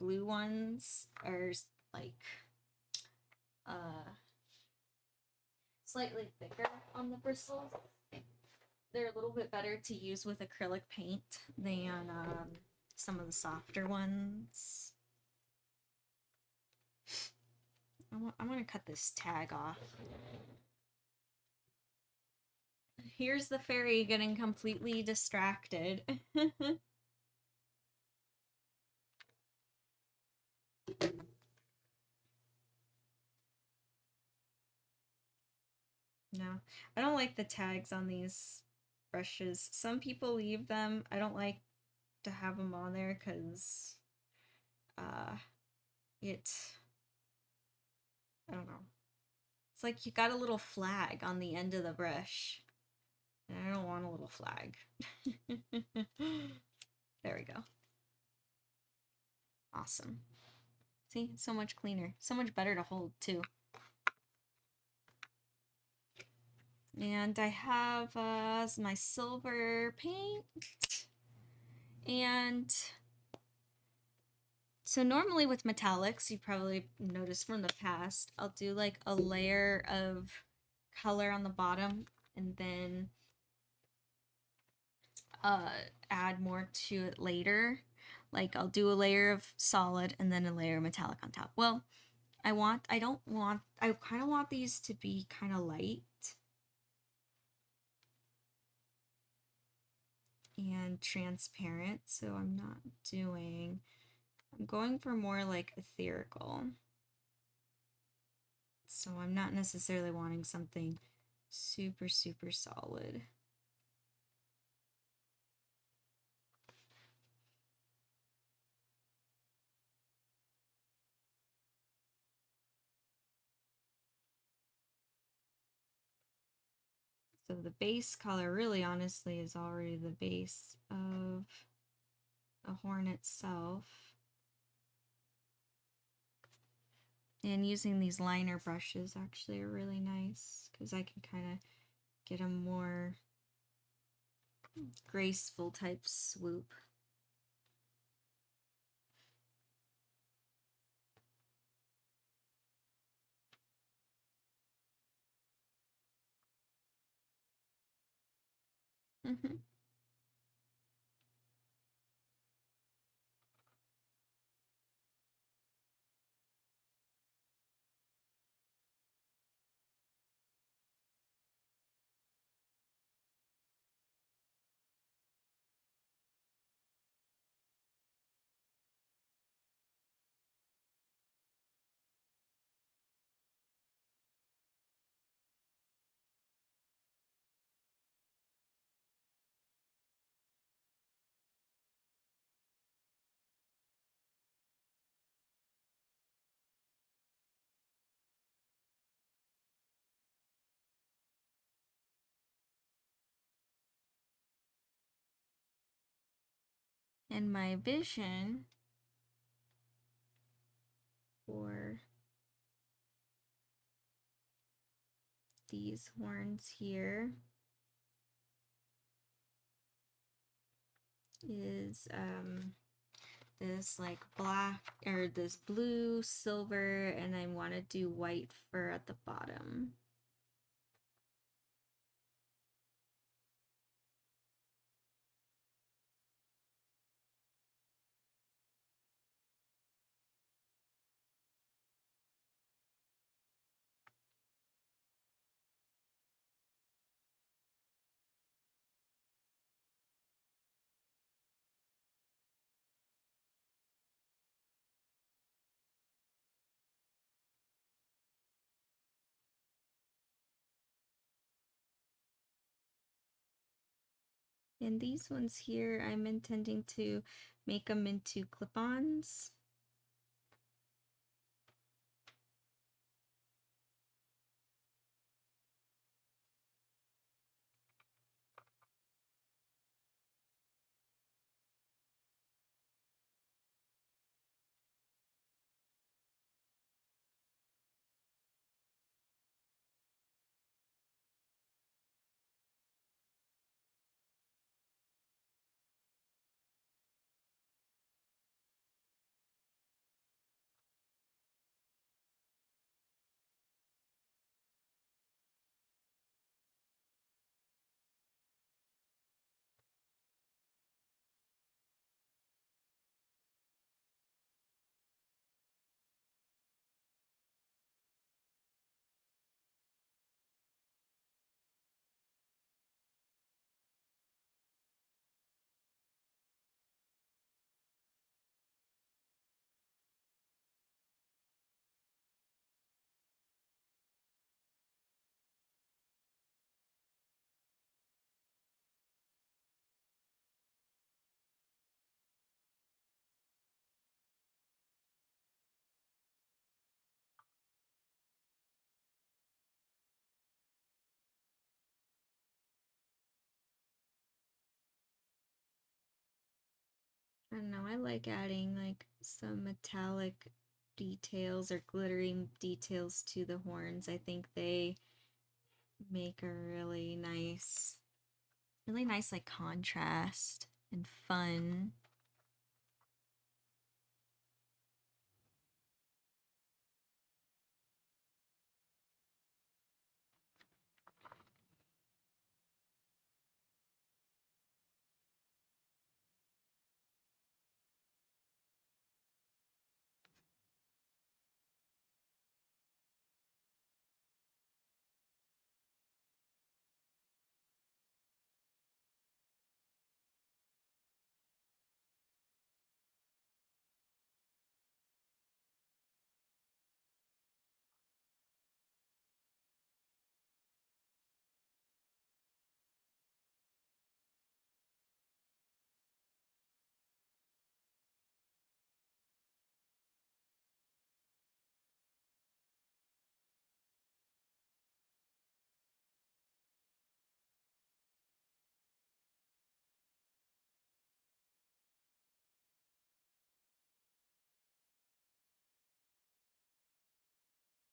blue ones are like uh slightly thicker on the bristles. They're a little bit better to use with acrylic paint than some of the softer ones. I want to cut this tag off. Here's the fairy getting completely distracted. No, I don't like the tags on these brushes. Some people leave them. I don't like to have them on there because uh, it, I don't know. It's like you got a little flag on the end of the brush. And I don't want a little flag. There we go. Awesome. See, so much cleaner. So much better to hold, too. And I have my silver paint. And so normally with metallics, you probably noticed from the past, I'll do like a layer of color on the bottom and then add more to it later. Like I'll do a layer of solid and then a layer of metallic on top. Well, I kind of want these to be kind of light and transparent, so I'm going for more like ethereal. So I'm not necessarily wanting something super, super solid. So the base color really honestly is already the base of the horn itself. And using these liner brushes actually are really nice because I can kind of get a more graceful type swoop. Mm-hmm. And my vision for these horns here is this like black or this blue, silver, and I want to do white fur at the bottom. And these ones here, I'm intending to make them into clip-ons. I don't know, I like adding like some metallic details or glittering details to the horns. I think they make a really nice like contrast and fun.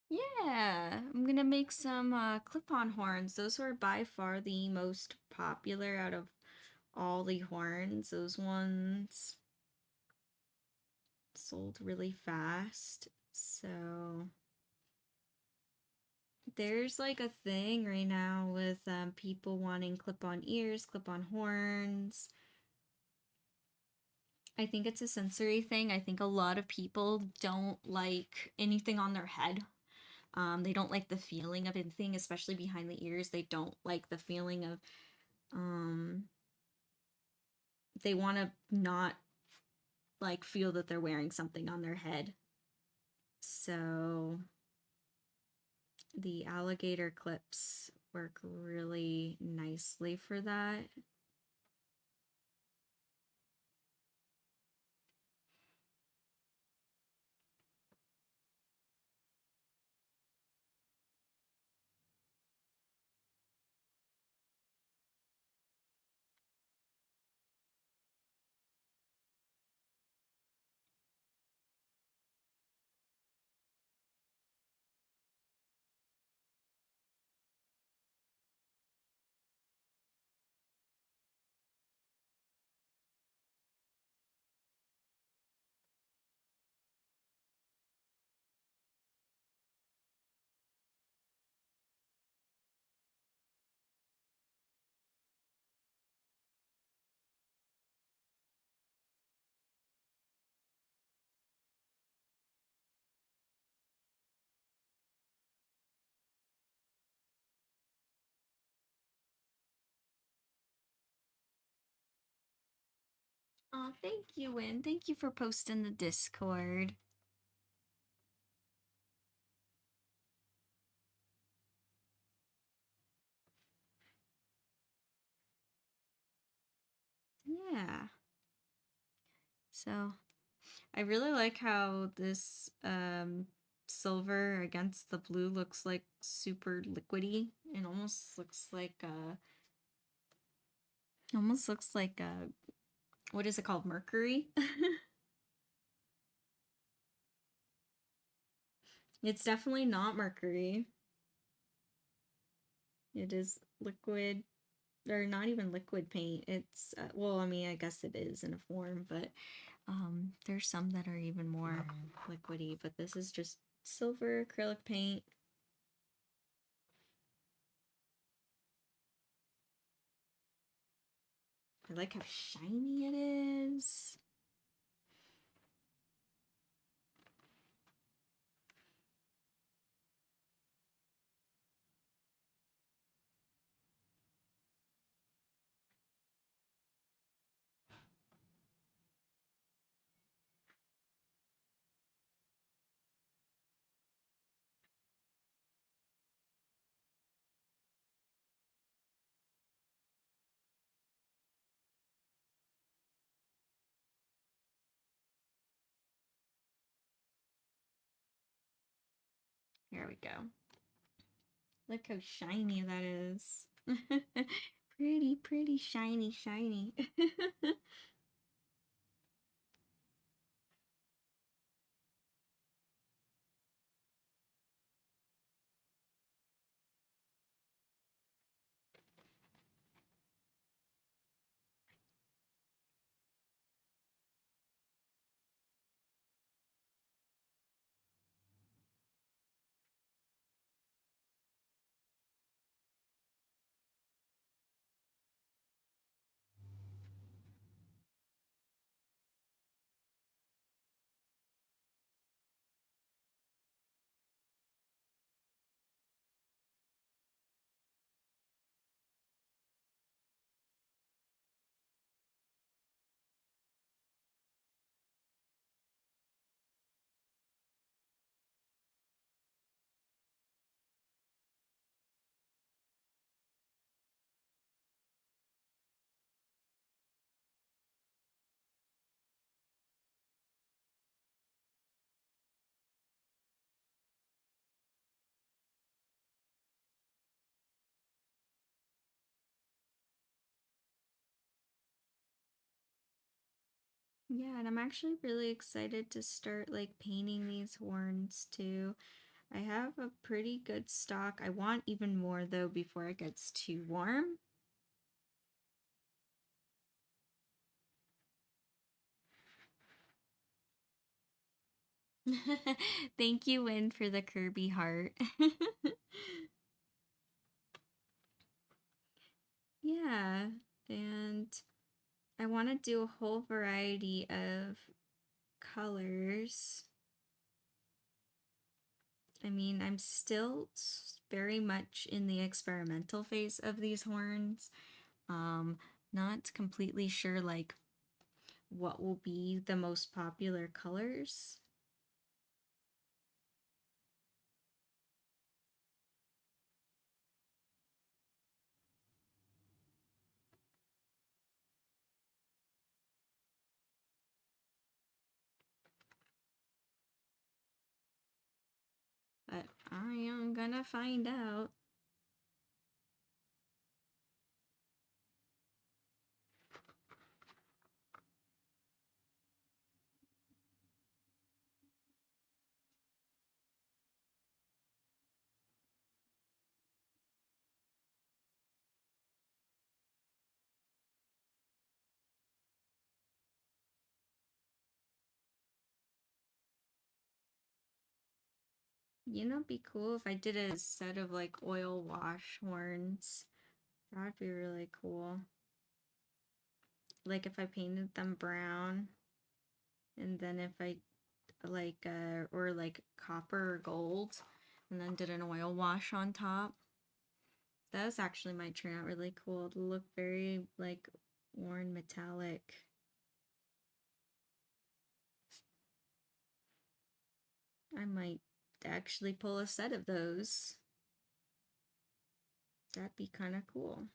Yeah, I'm gonna make some clip-on horns. Those were by far the most popular out of all the horns. Those ones sold really fast. So there's like a thing right now with people wanting clip-on ears, clip-on horns. I think it's a sensory thing. I think a lot of people don't like anything on their head. They don't like the feeling of anything, especially behind the ears. They don't like the feeling of, um, they want to not like feel that they're wearing something on their head. So the alligator clips work really nicely for that. Aw, thank you, Win. Thank you for posting the Discord. Yeah. So I really like how this silver against the blue looks like super liquidy. It almost looks like what is it called? Mercury? It's definitely not mercury. It is liquid, or not even liquid paint. It's well, I mean, I guess it is in a form, but there's some that are even more liquidy, but this is just silver acrylic paint. I like how shiny it is. Here we go. Look how shiny that is. Pretty, pretty shiny, shiny. Yeah, and I'm actually really excited to start like painting these horns too. I have a pretty good stock. I want even more though before it gets too warm. Thank you, Win, for the Kirby heart. Yeah, and I want to do a whole variety of colors. I mean, I'm still very much in the experimental phase of these horns. Um, Not completely sure like what will be the most popular colors. But I am gonna find out. You know, it'd be cool if I did a set of like oil wash horns. That'd be really cool. Like if I painted them brown, and then if I like or like copper or gold, and then did an oil wash on top. That actually might turn out really cool. It'll look very like worn metallic. I might actually pull a set of those. That'd be kind of cool.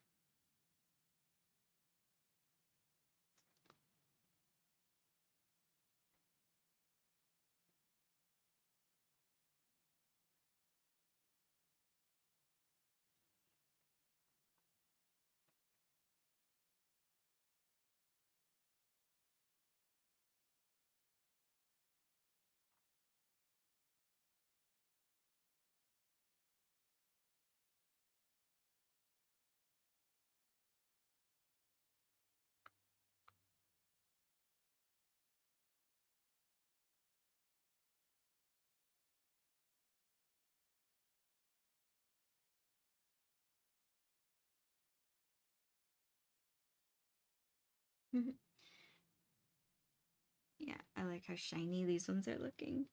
Yeah, I like how shiny these ones are looking.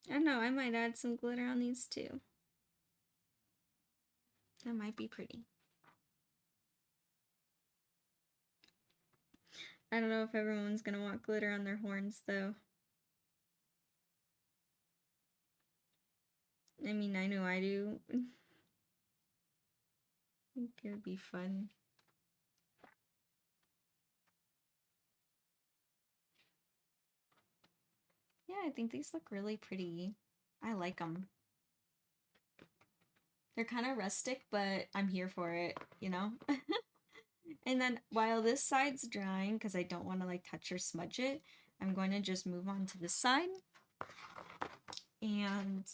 I don't know, I might add some glitter on these too. That might be pretty. I don't know if everyone's gonna want glitter on their horns though. I mean, I know I do. I think it would be fun. Yeah, I think these look really pretty. I like them. They're kind of rustic, but I'm here for it, you know? And then while this side's drying, because I don't want to like touch or smudge it, I'm going to just move on to this side and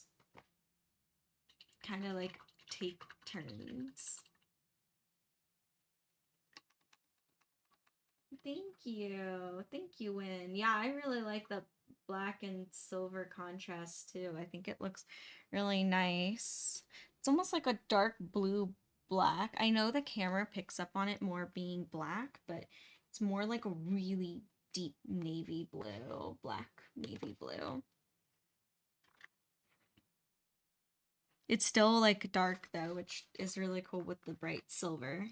kind of like take turns. Thank you. Thank you, Win. Yeah, I really like the black and silver contrast too. I think it looks really nice. It's almost like a dark blue black. I know the camera picks up on it more being black, but it's more like a really deep navy blue, black navy blue. It's still like dark though, which is really cool with the bright silver.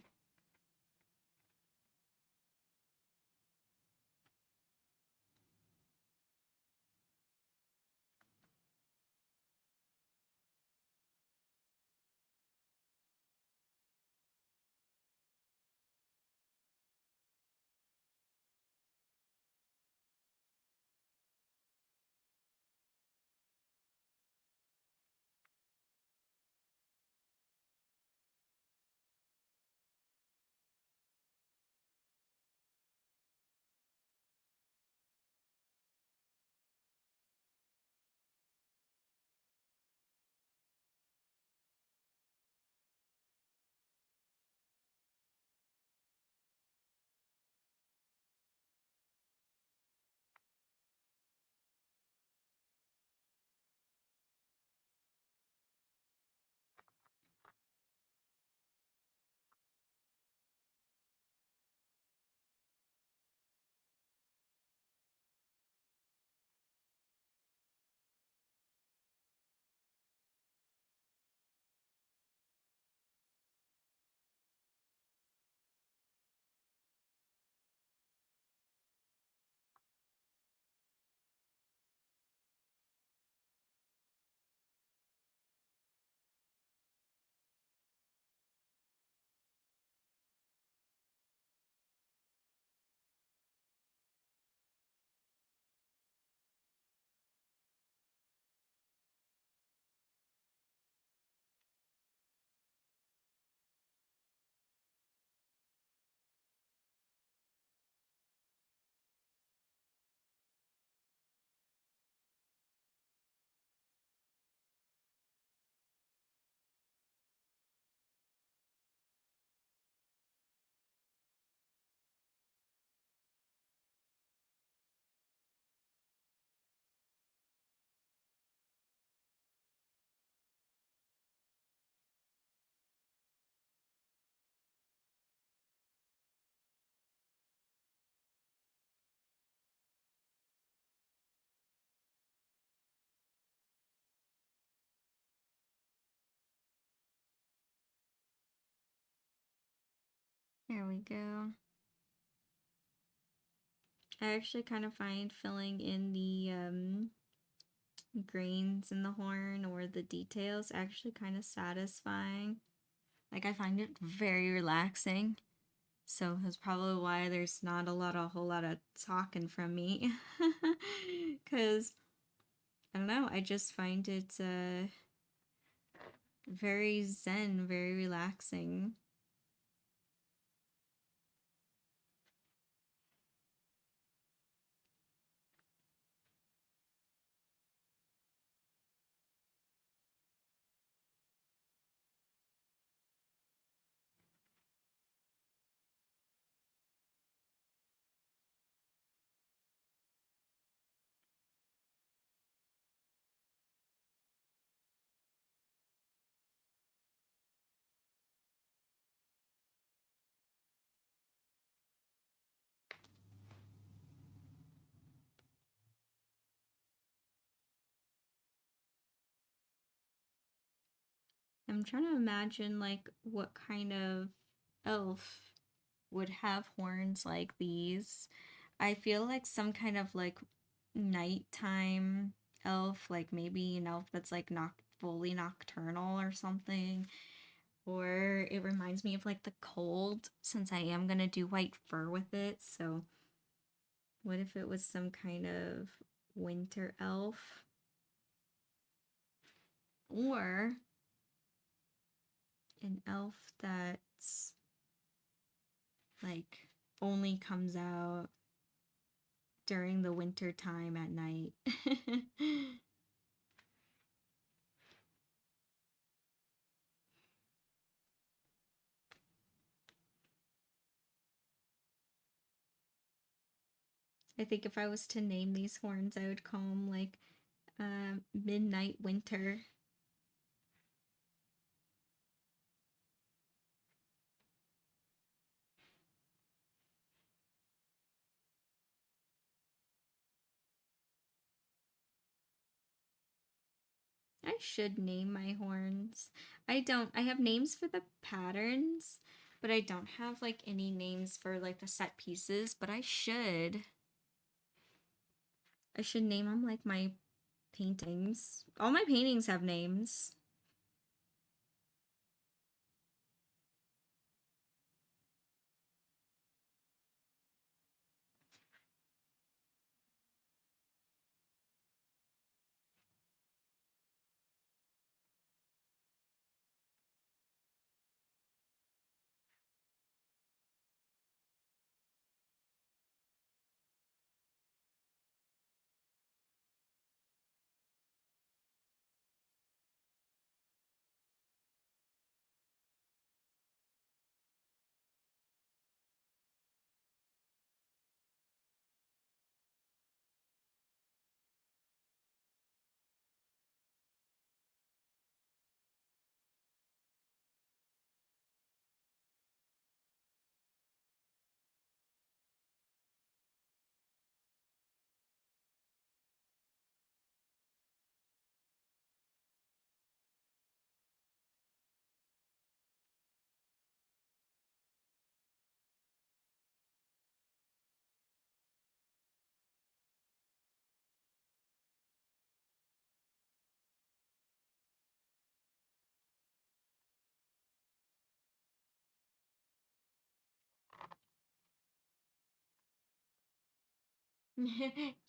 There we go. I actually kind of find filling in the grains in the horn or the details actually kind of satisfying. Like I find it very relaxing. So that's probably why there's not a whole lot of talking from me. Cause I don't know, I just find it very zen, very relaxing. I'm trying to imagine like what kind of elf would have horns like these. I feel like some kind of like nighttime elf, like maybe an elf that's like not fully nocturnal or something. Or it reminds me of like the cold since I am gonna do white fur with it. So what if it was some kind of winter elf? Or an elf that's like only comes out during the winter time at night. I think if I was to name these horns, I would call them like Midnight Winter. I should name my horns. I don't. I have names for the patterns, but I don't have like any names for like the set pieces, but I should. I should name them like my paintings. All my paintings have names.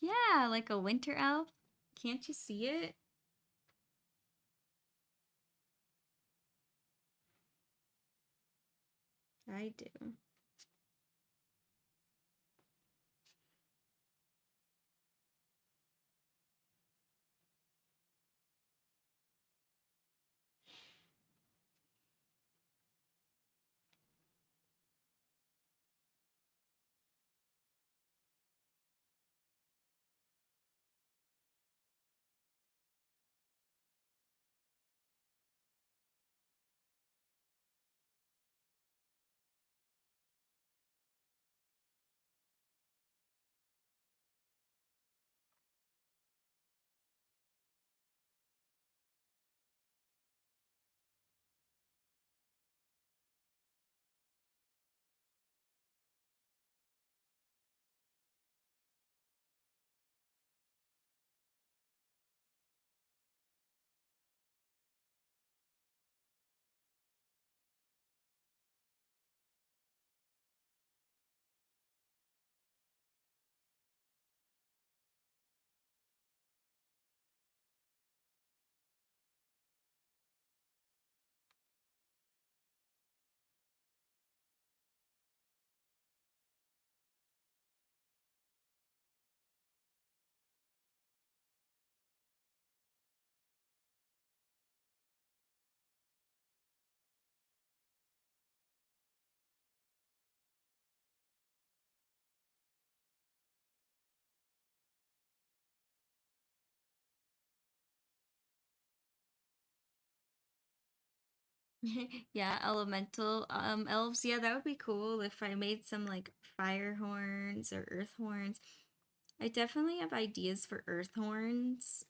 Yeah, like a winter elf. Can't you see it? I do. Yeah, elemental elves. Yeah, that would be cool if I made some like fire horns or earth horns. I definitely have ideas for earth horns.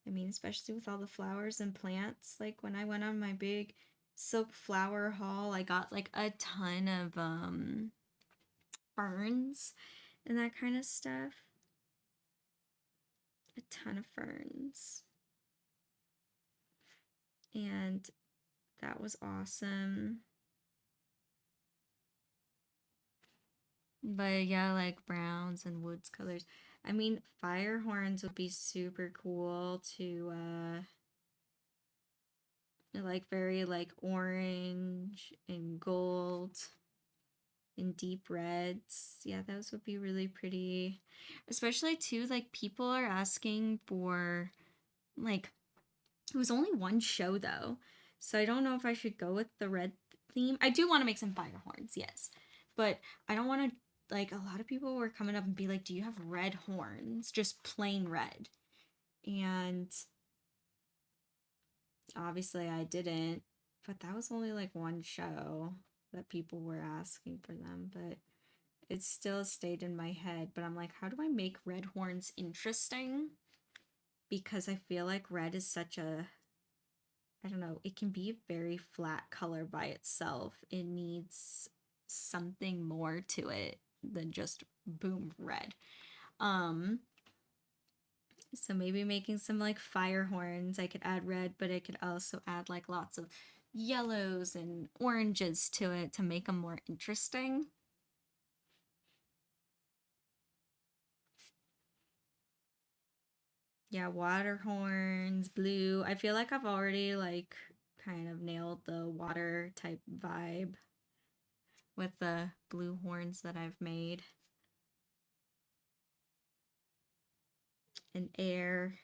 I mean, especially with all the flowers and plants. Like when I went on my big silk flower haul, I got like a ton of ferns and that kind of stuff. A ton of ferns. And that was awesome. But yeah, like browns and woods colors. I mean, fire horns would be super cool to like very like orange and gold and deep reds. Yeah, those would be really pretty. Especially too, like people are asking for like it was only one show though. So I don't know if I should go with the red theme. I do want to make some fire horns, yes. But I don't want to like a lot of people were coming up and be like, "Do you have red horns? Just plain red." And obviously I didn't, but that was only like one show that people were asking for them, but it still stayed in my head. But I'm like, how do I make red horns interesting? Because I feel like red is such a, I don't know, it can be a very flat color by itself. It needs something more to it than just boom red. Um, so maybe making some like fire horns, I could add red, but I could also add like lots of yellows and oranges to it to make them more interesting. Yeah, water horns, blue. I feel like I've already like kind of nailed the water type vibe with the blue horns that I've made. And air.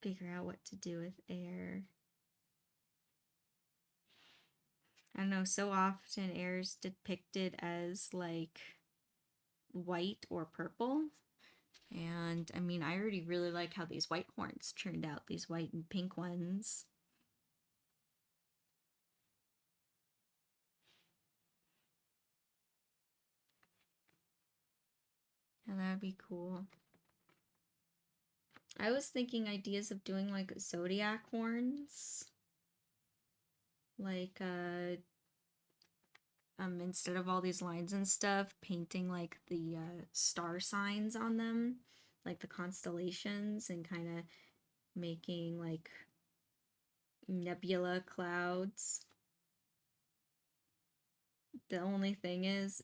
Figure out what to do with air. I don't know, so often air is depicted as like white or purple. And I mean, I already really like how these white horns turned out, these white and pink ones. And that'd be cool. I was thinking ideas of doing like zodiac horns. Like instead of all these lines and stuff, painting like the star signs on them, like the constellations, and kind of making like nebula clouds. The only thing is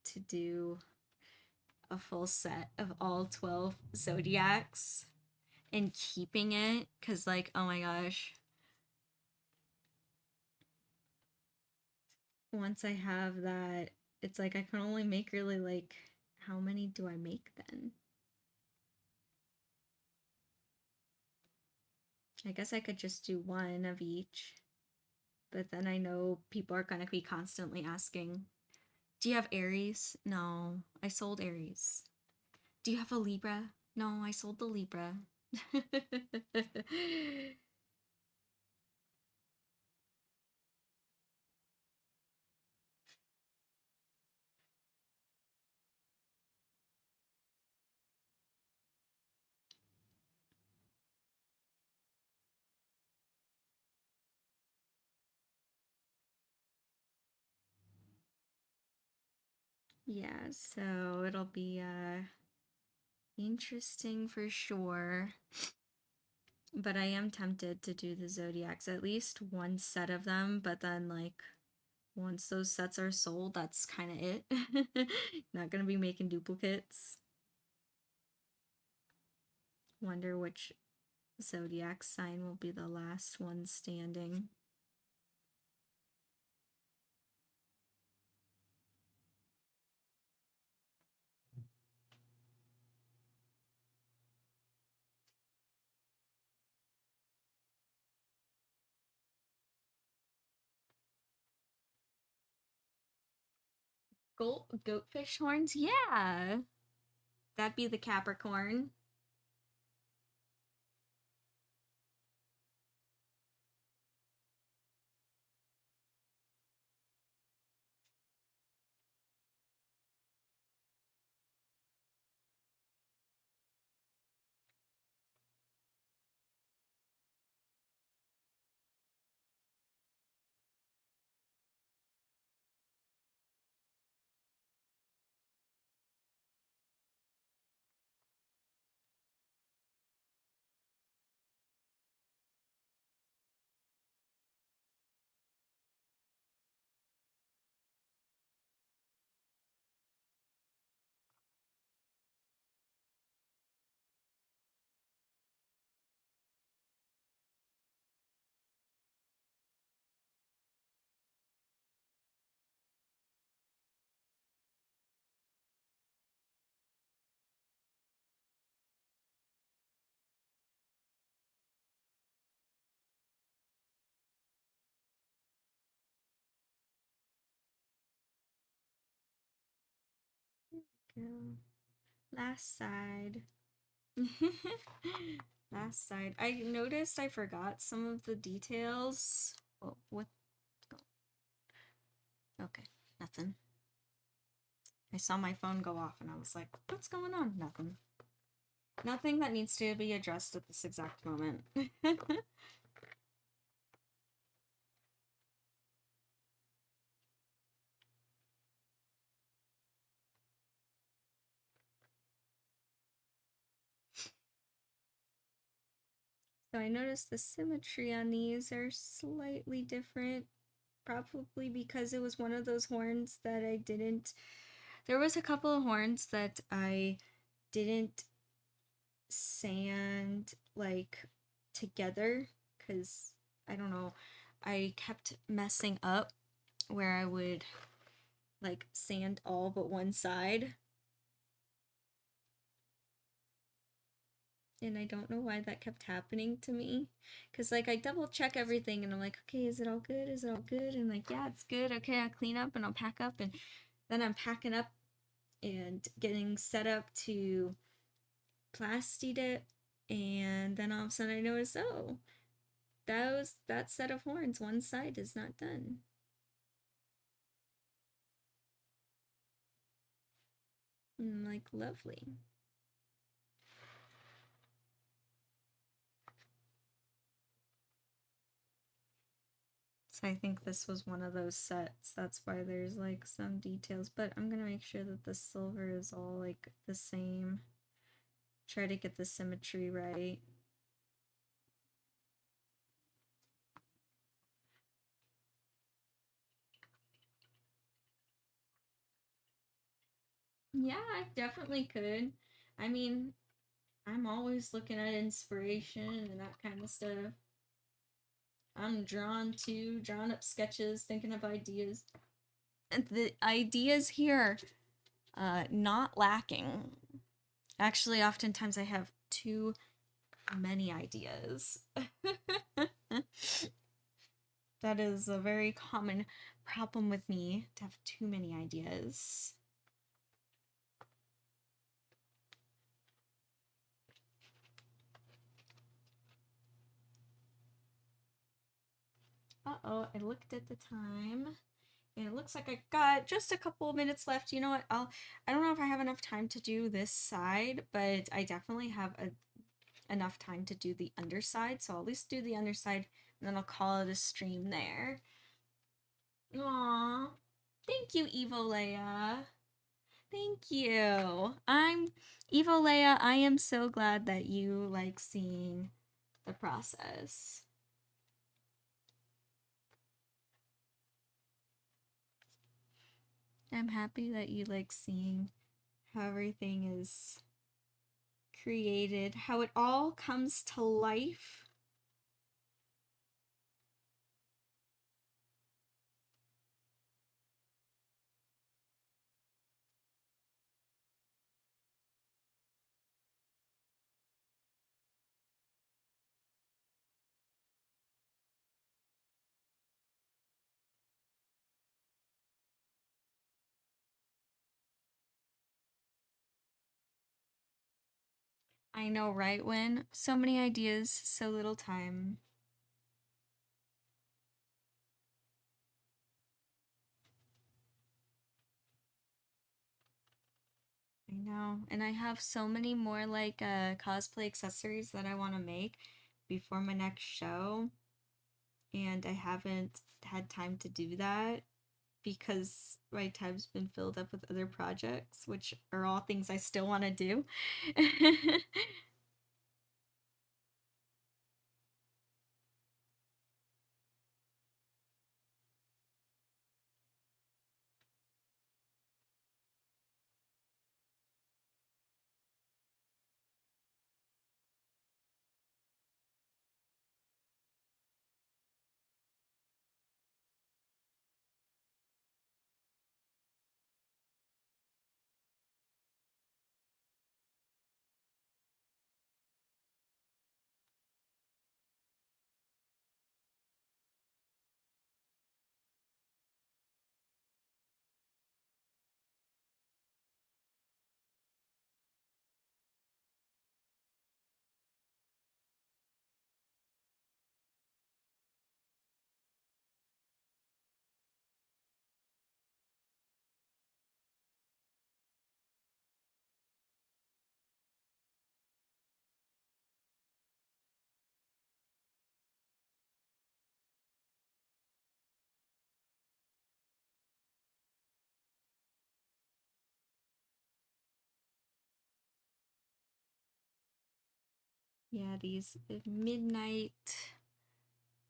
to do a full set of all 12 zodiacs and keeping it because like oh my gosh, once I have that, it's like I can only make really like how many do I make then? I guess I could just do one of each, but then I know people are going to be constantly asking, do you have Aries? No, I sold Aries. Do you have a Libra? No, I sold the Libra. Yeah, so it'll be interesting for sure. But I am tempted to do the zodiacs, at least one set of them, but then like once those sets are sold, that's kind of it. Not gonna be making duplicates. Wonder which zodiac sign will be the last one standing. Goatfish horns? Yeah. That'd be the Capricorn. go. Last side. Last side. I noticed I forgot some of the details. Oh, what? Okay, nothing. I saw my phone go off and I was like, what's going on? Nothing. Nothing that needs to be addressed at this exact moment. So I noticed the symmetry on these are slightly different, probably because it was one of those horns that I didn't. There was a couple of horns that I didn't sand like together because I don't know, I kept messing up where I would like sand all but one side. And I don't know why that kept happening to me. Because, like, I double check everything and I'm like, okay, is it all good? Is it all good? And, like, yeah, it's good. Okay, I'll clean up and I'll pack up. And then I'm packing up and getting set up to plasti dip. And then all of a sudden I notice, oh, that set of horns. One side is not done. And I'm like, lovely. So I think this was one of those sets. That's why there's like some details, but I'm gonna make sure that the silver is all like the same. Try to get the symmetry right. Yeah, I definitely could. I mean, I'm always looking at inspiration and that kind of stuff. I'm drawing up sketches, thinking of ideas. And the ideas here, not lacking. Actually, oftentimes I have too many ideas. That is a very common problem with me, to have too many ideas. Uh-oh, I looked at the time. And it looks like I got just a couple of minutes left. You know what? I don't know if I have enough time to do this side, but I definitely have enough time to do the underside. So I'll at least do the underside and then I'll call it a stream there. Aww. Thank you, Evo Leia. Thank you. I'm Evo Leia. I am so glad that you like seeing the process. I'm happy that you like seeing how everything is created, how it all comes to life. I know, right, Win? So many ideas, so little time. I know. And I have so many more like cosplay accessories that I want to make before my next show. And I haven't had time to do that because my time's been filled up with other projects, which are all things I still want to do. Yeah, these midnight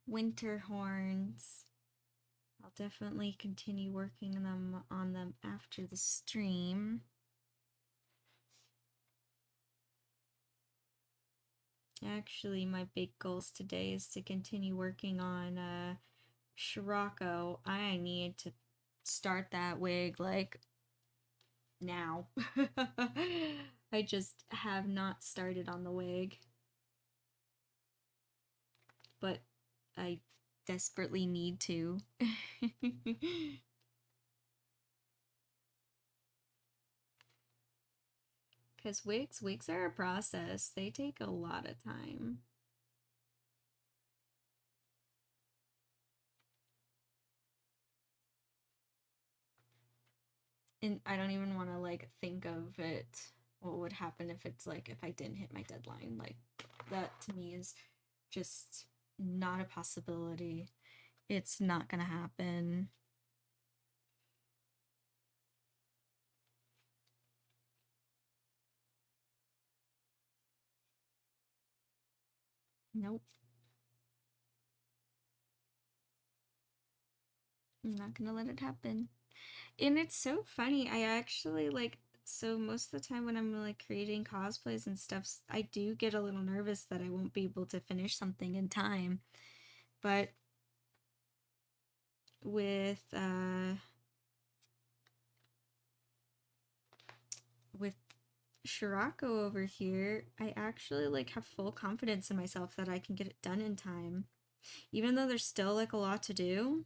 winter horns. I'll definitely continue working on them after the stream. Actually, my big goals today is to continue working on Scirocco. I need to start that wig like now. I just have not started on the wig, but I desperately need to. Because wigs are a process. They take a lot of time. And I don't even want to like think of it. What would happen if it's like if I didn't hit my deadline? Like that to me is just not a possibility. It's not gonna happen. Nope. I'm not gonna let it happen. And it's so funny. I actually like so most of the time when I'm like creating cosplays and stuff, I do get a little nervous that I won't be able to finish something in time. But with Scirocco over here, I actually like have full confidence in myself that I can get it done in time. Even though there's still like a lot to do.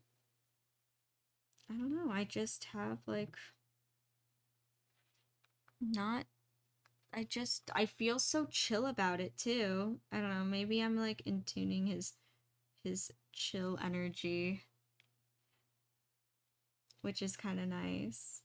I don't know, I just have like not I feel so chill about it too. I don't know, maybe I'm like in tuning his chill energy, which is kind of nice.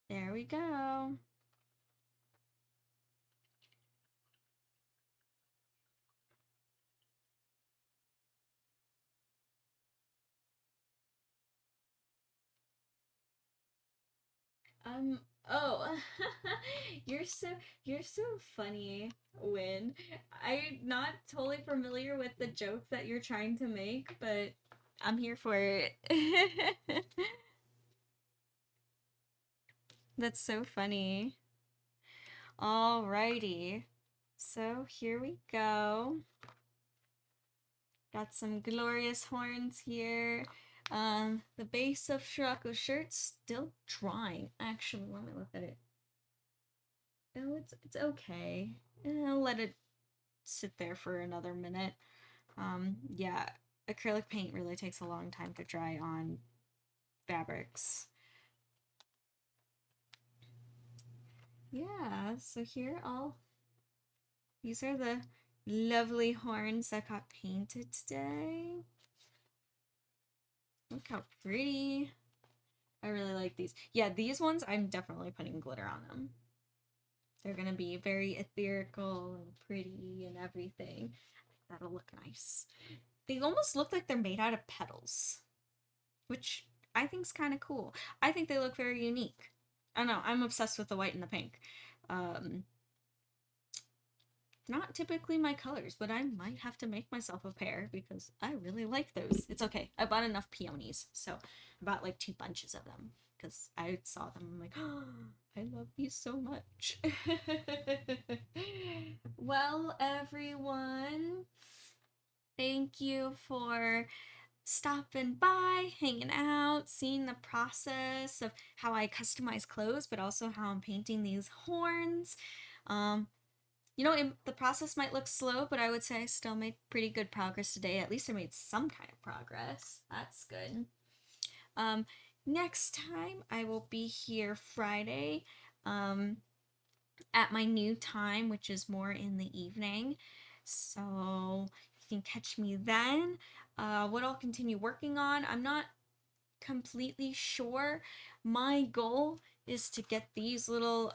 There we go. Oh, you're so you're so funny, Win. I'm not totally familiar with the joke that you're trying to make, but I'm here for it. That's so funny. Alrighty. So here we go. Got some glorious horns here. The base of Shiraka's shirt still drying. Actually, let me look at it. Oh, it's okay. I'll let it sit there for another minute. Yeah, acrylic paint really takes a long time to dry on fabrics. Yeah, so here all these are the lovely horns that got painted today. Look how pretty. I really like these. Yeah, these ones I'm definitely putting glitter on them. They're gonna be very ethereal and pretty and everything. That'll look nice. They almost look like they're made out of petals, which I think's kind of cool. I think they look very unique. I don't know, I'm obsessed with the white and the pink. Um, Not typically my colors, but I might have to make myself a pair because I really like those. It's okay. I bought enough peonies, so I bought like 2 bunches of them because I saw them. I'm like, oh, I love these so much. Well, everyone, thank you for stopping by, hanging out, seeing the process of how I customize clothes, but also how I'm painting these horns. Um, the process might look slow, but I would say I still made pretty good progress today. At least I made some kind of progress. That's good. Um, Next time I will be here Friday, at my new time, which is more in the evening. So you can catch me then. What I'll continue working on, I'm not completely sure. My goal is to get these little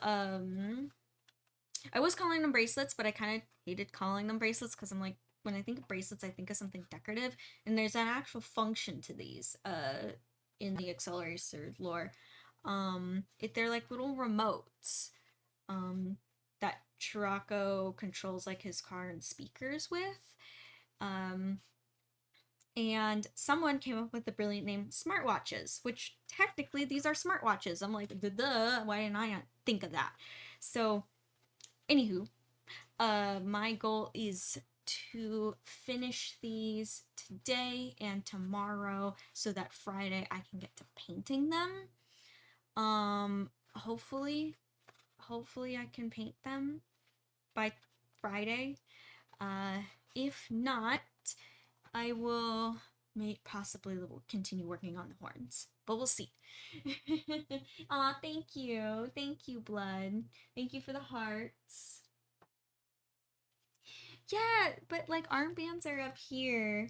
I was calling them bracelets, but I kind of hated calling them bracelets because I'm like, when I think of bracelets, I think of something decorative, and there's an actual function to these in the accelerator lore. They're like little remotes that Chiraco controls like his car and speakers with. Um, and someone came up with the brilliant name smartwatches, which technically these are smartwatches. I'm like, duh, why didn't I think of that? So, anywho, my goal is to finish these today and tomorrow so that Friday I can get to painting them. Hopefully, I can paint them by Friday. If not, I will possibly continue working on the horns, but we'll see. Aw, thank you. Thank you, Blood. Thank you for the hearts. Yeah, but like armbands are up here.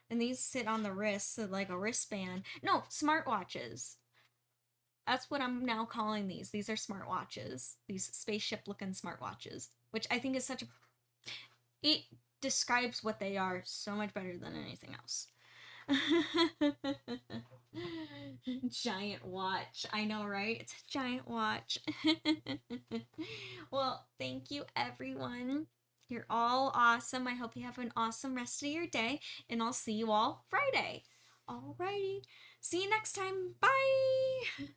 And these sit on the wrist, so like a wristband. No, smartwatches. That's what I'm now calling these. These are smartwatches. These spaceship looking smartwatches. Which I think is such a. It describes what they are so much better than anything else. Giant watch. I know, right? It's a giant watch. Well, thank you, everyone. You're all awesome. I hope you have an awesome rest of your day, and I'll see you all Friday. Alrighty. See you next time. Bye.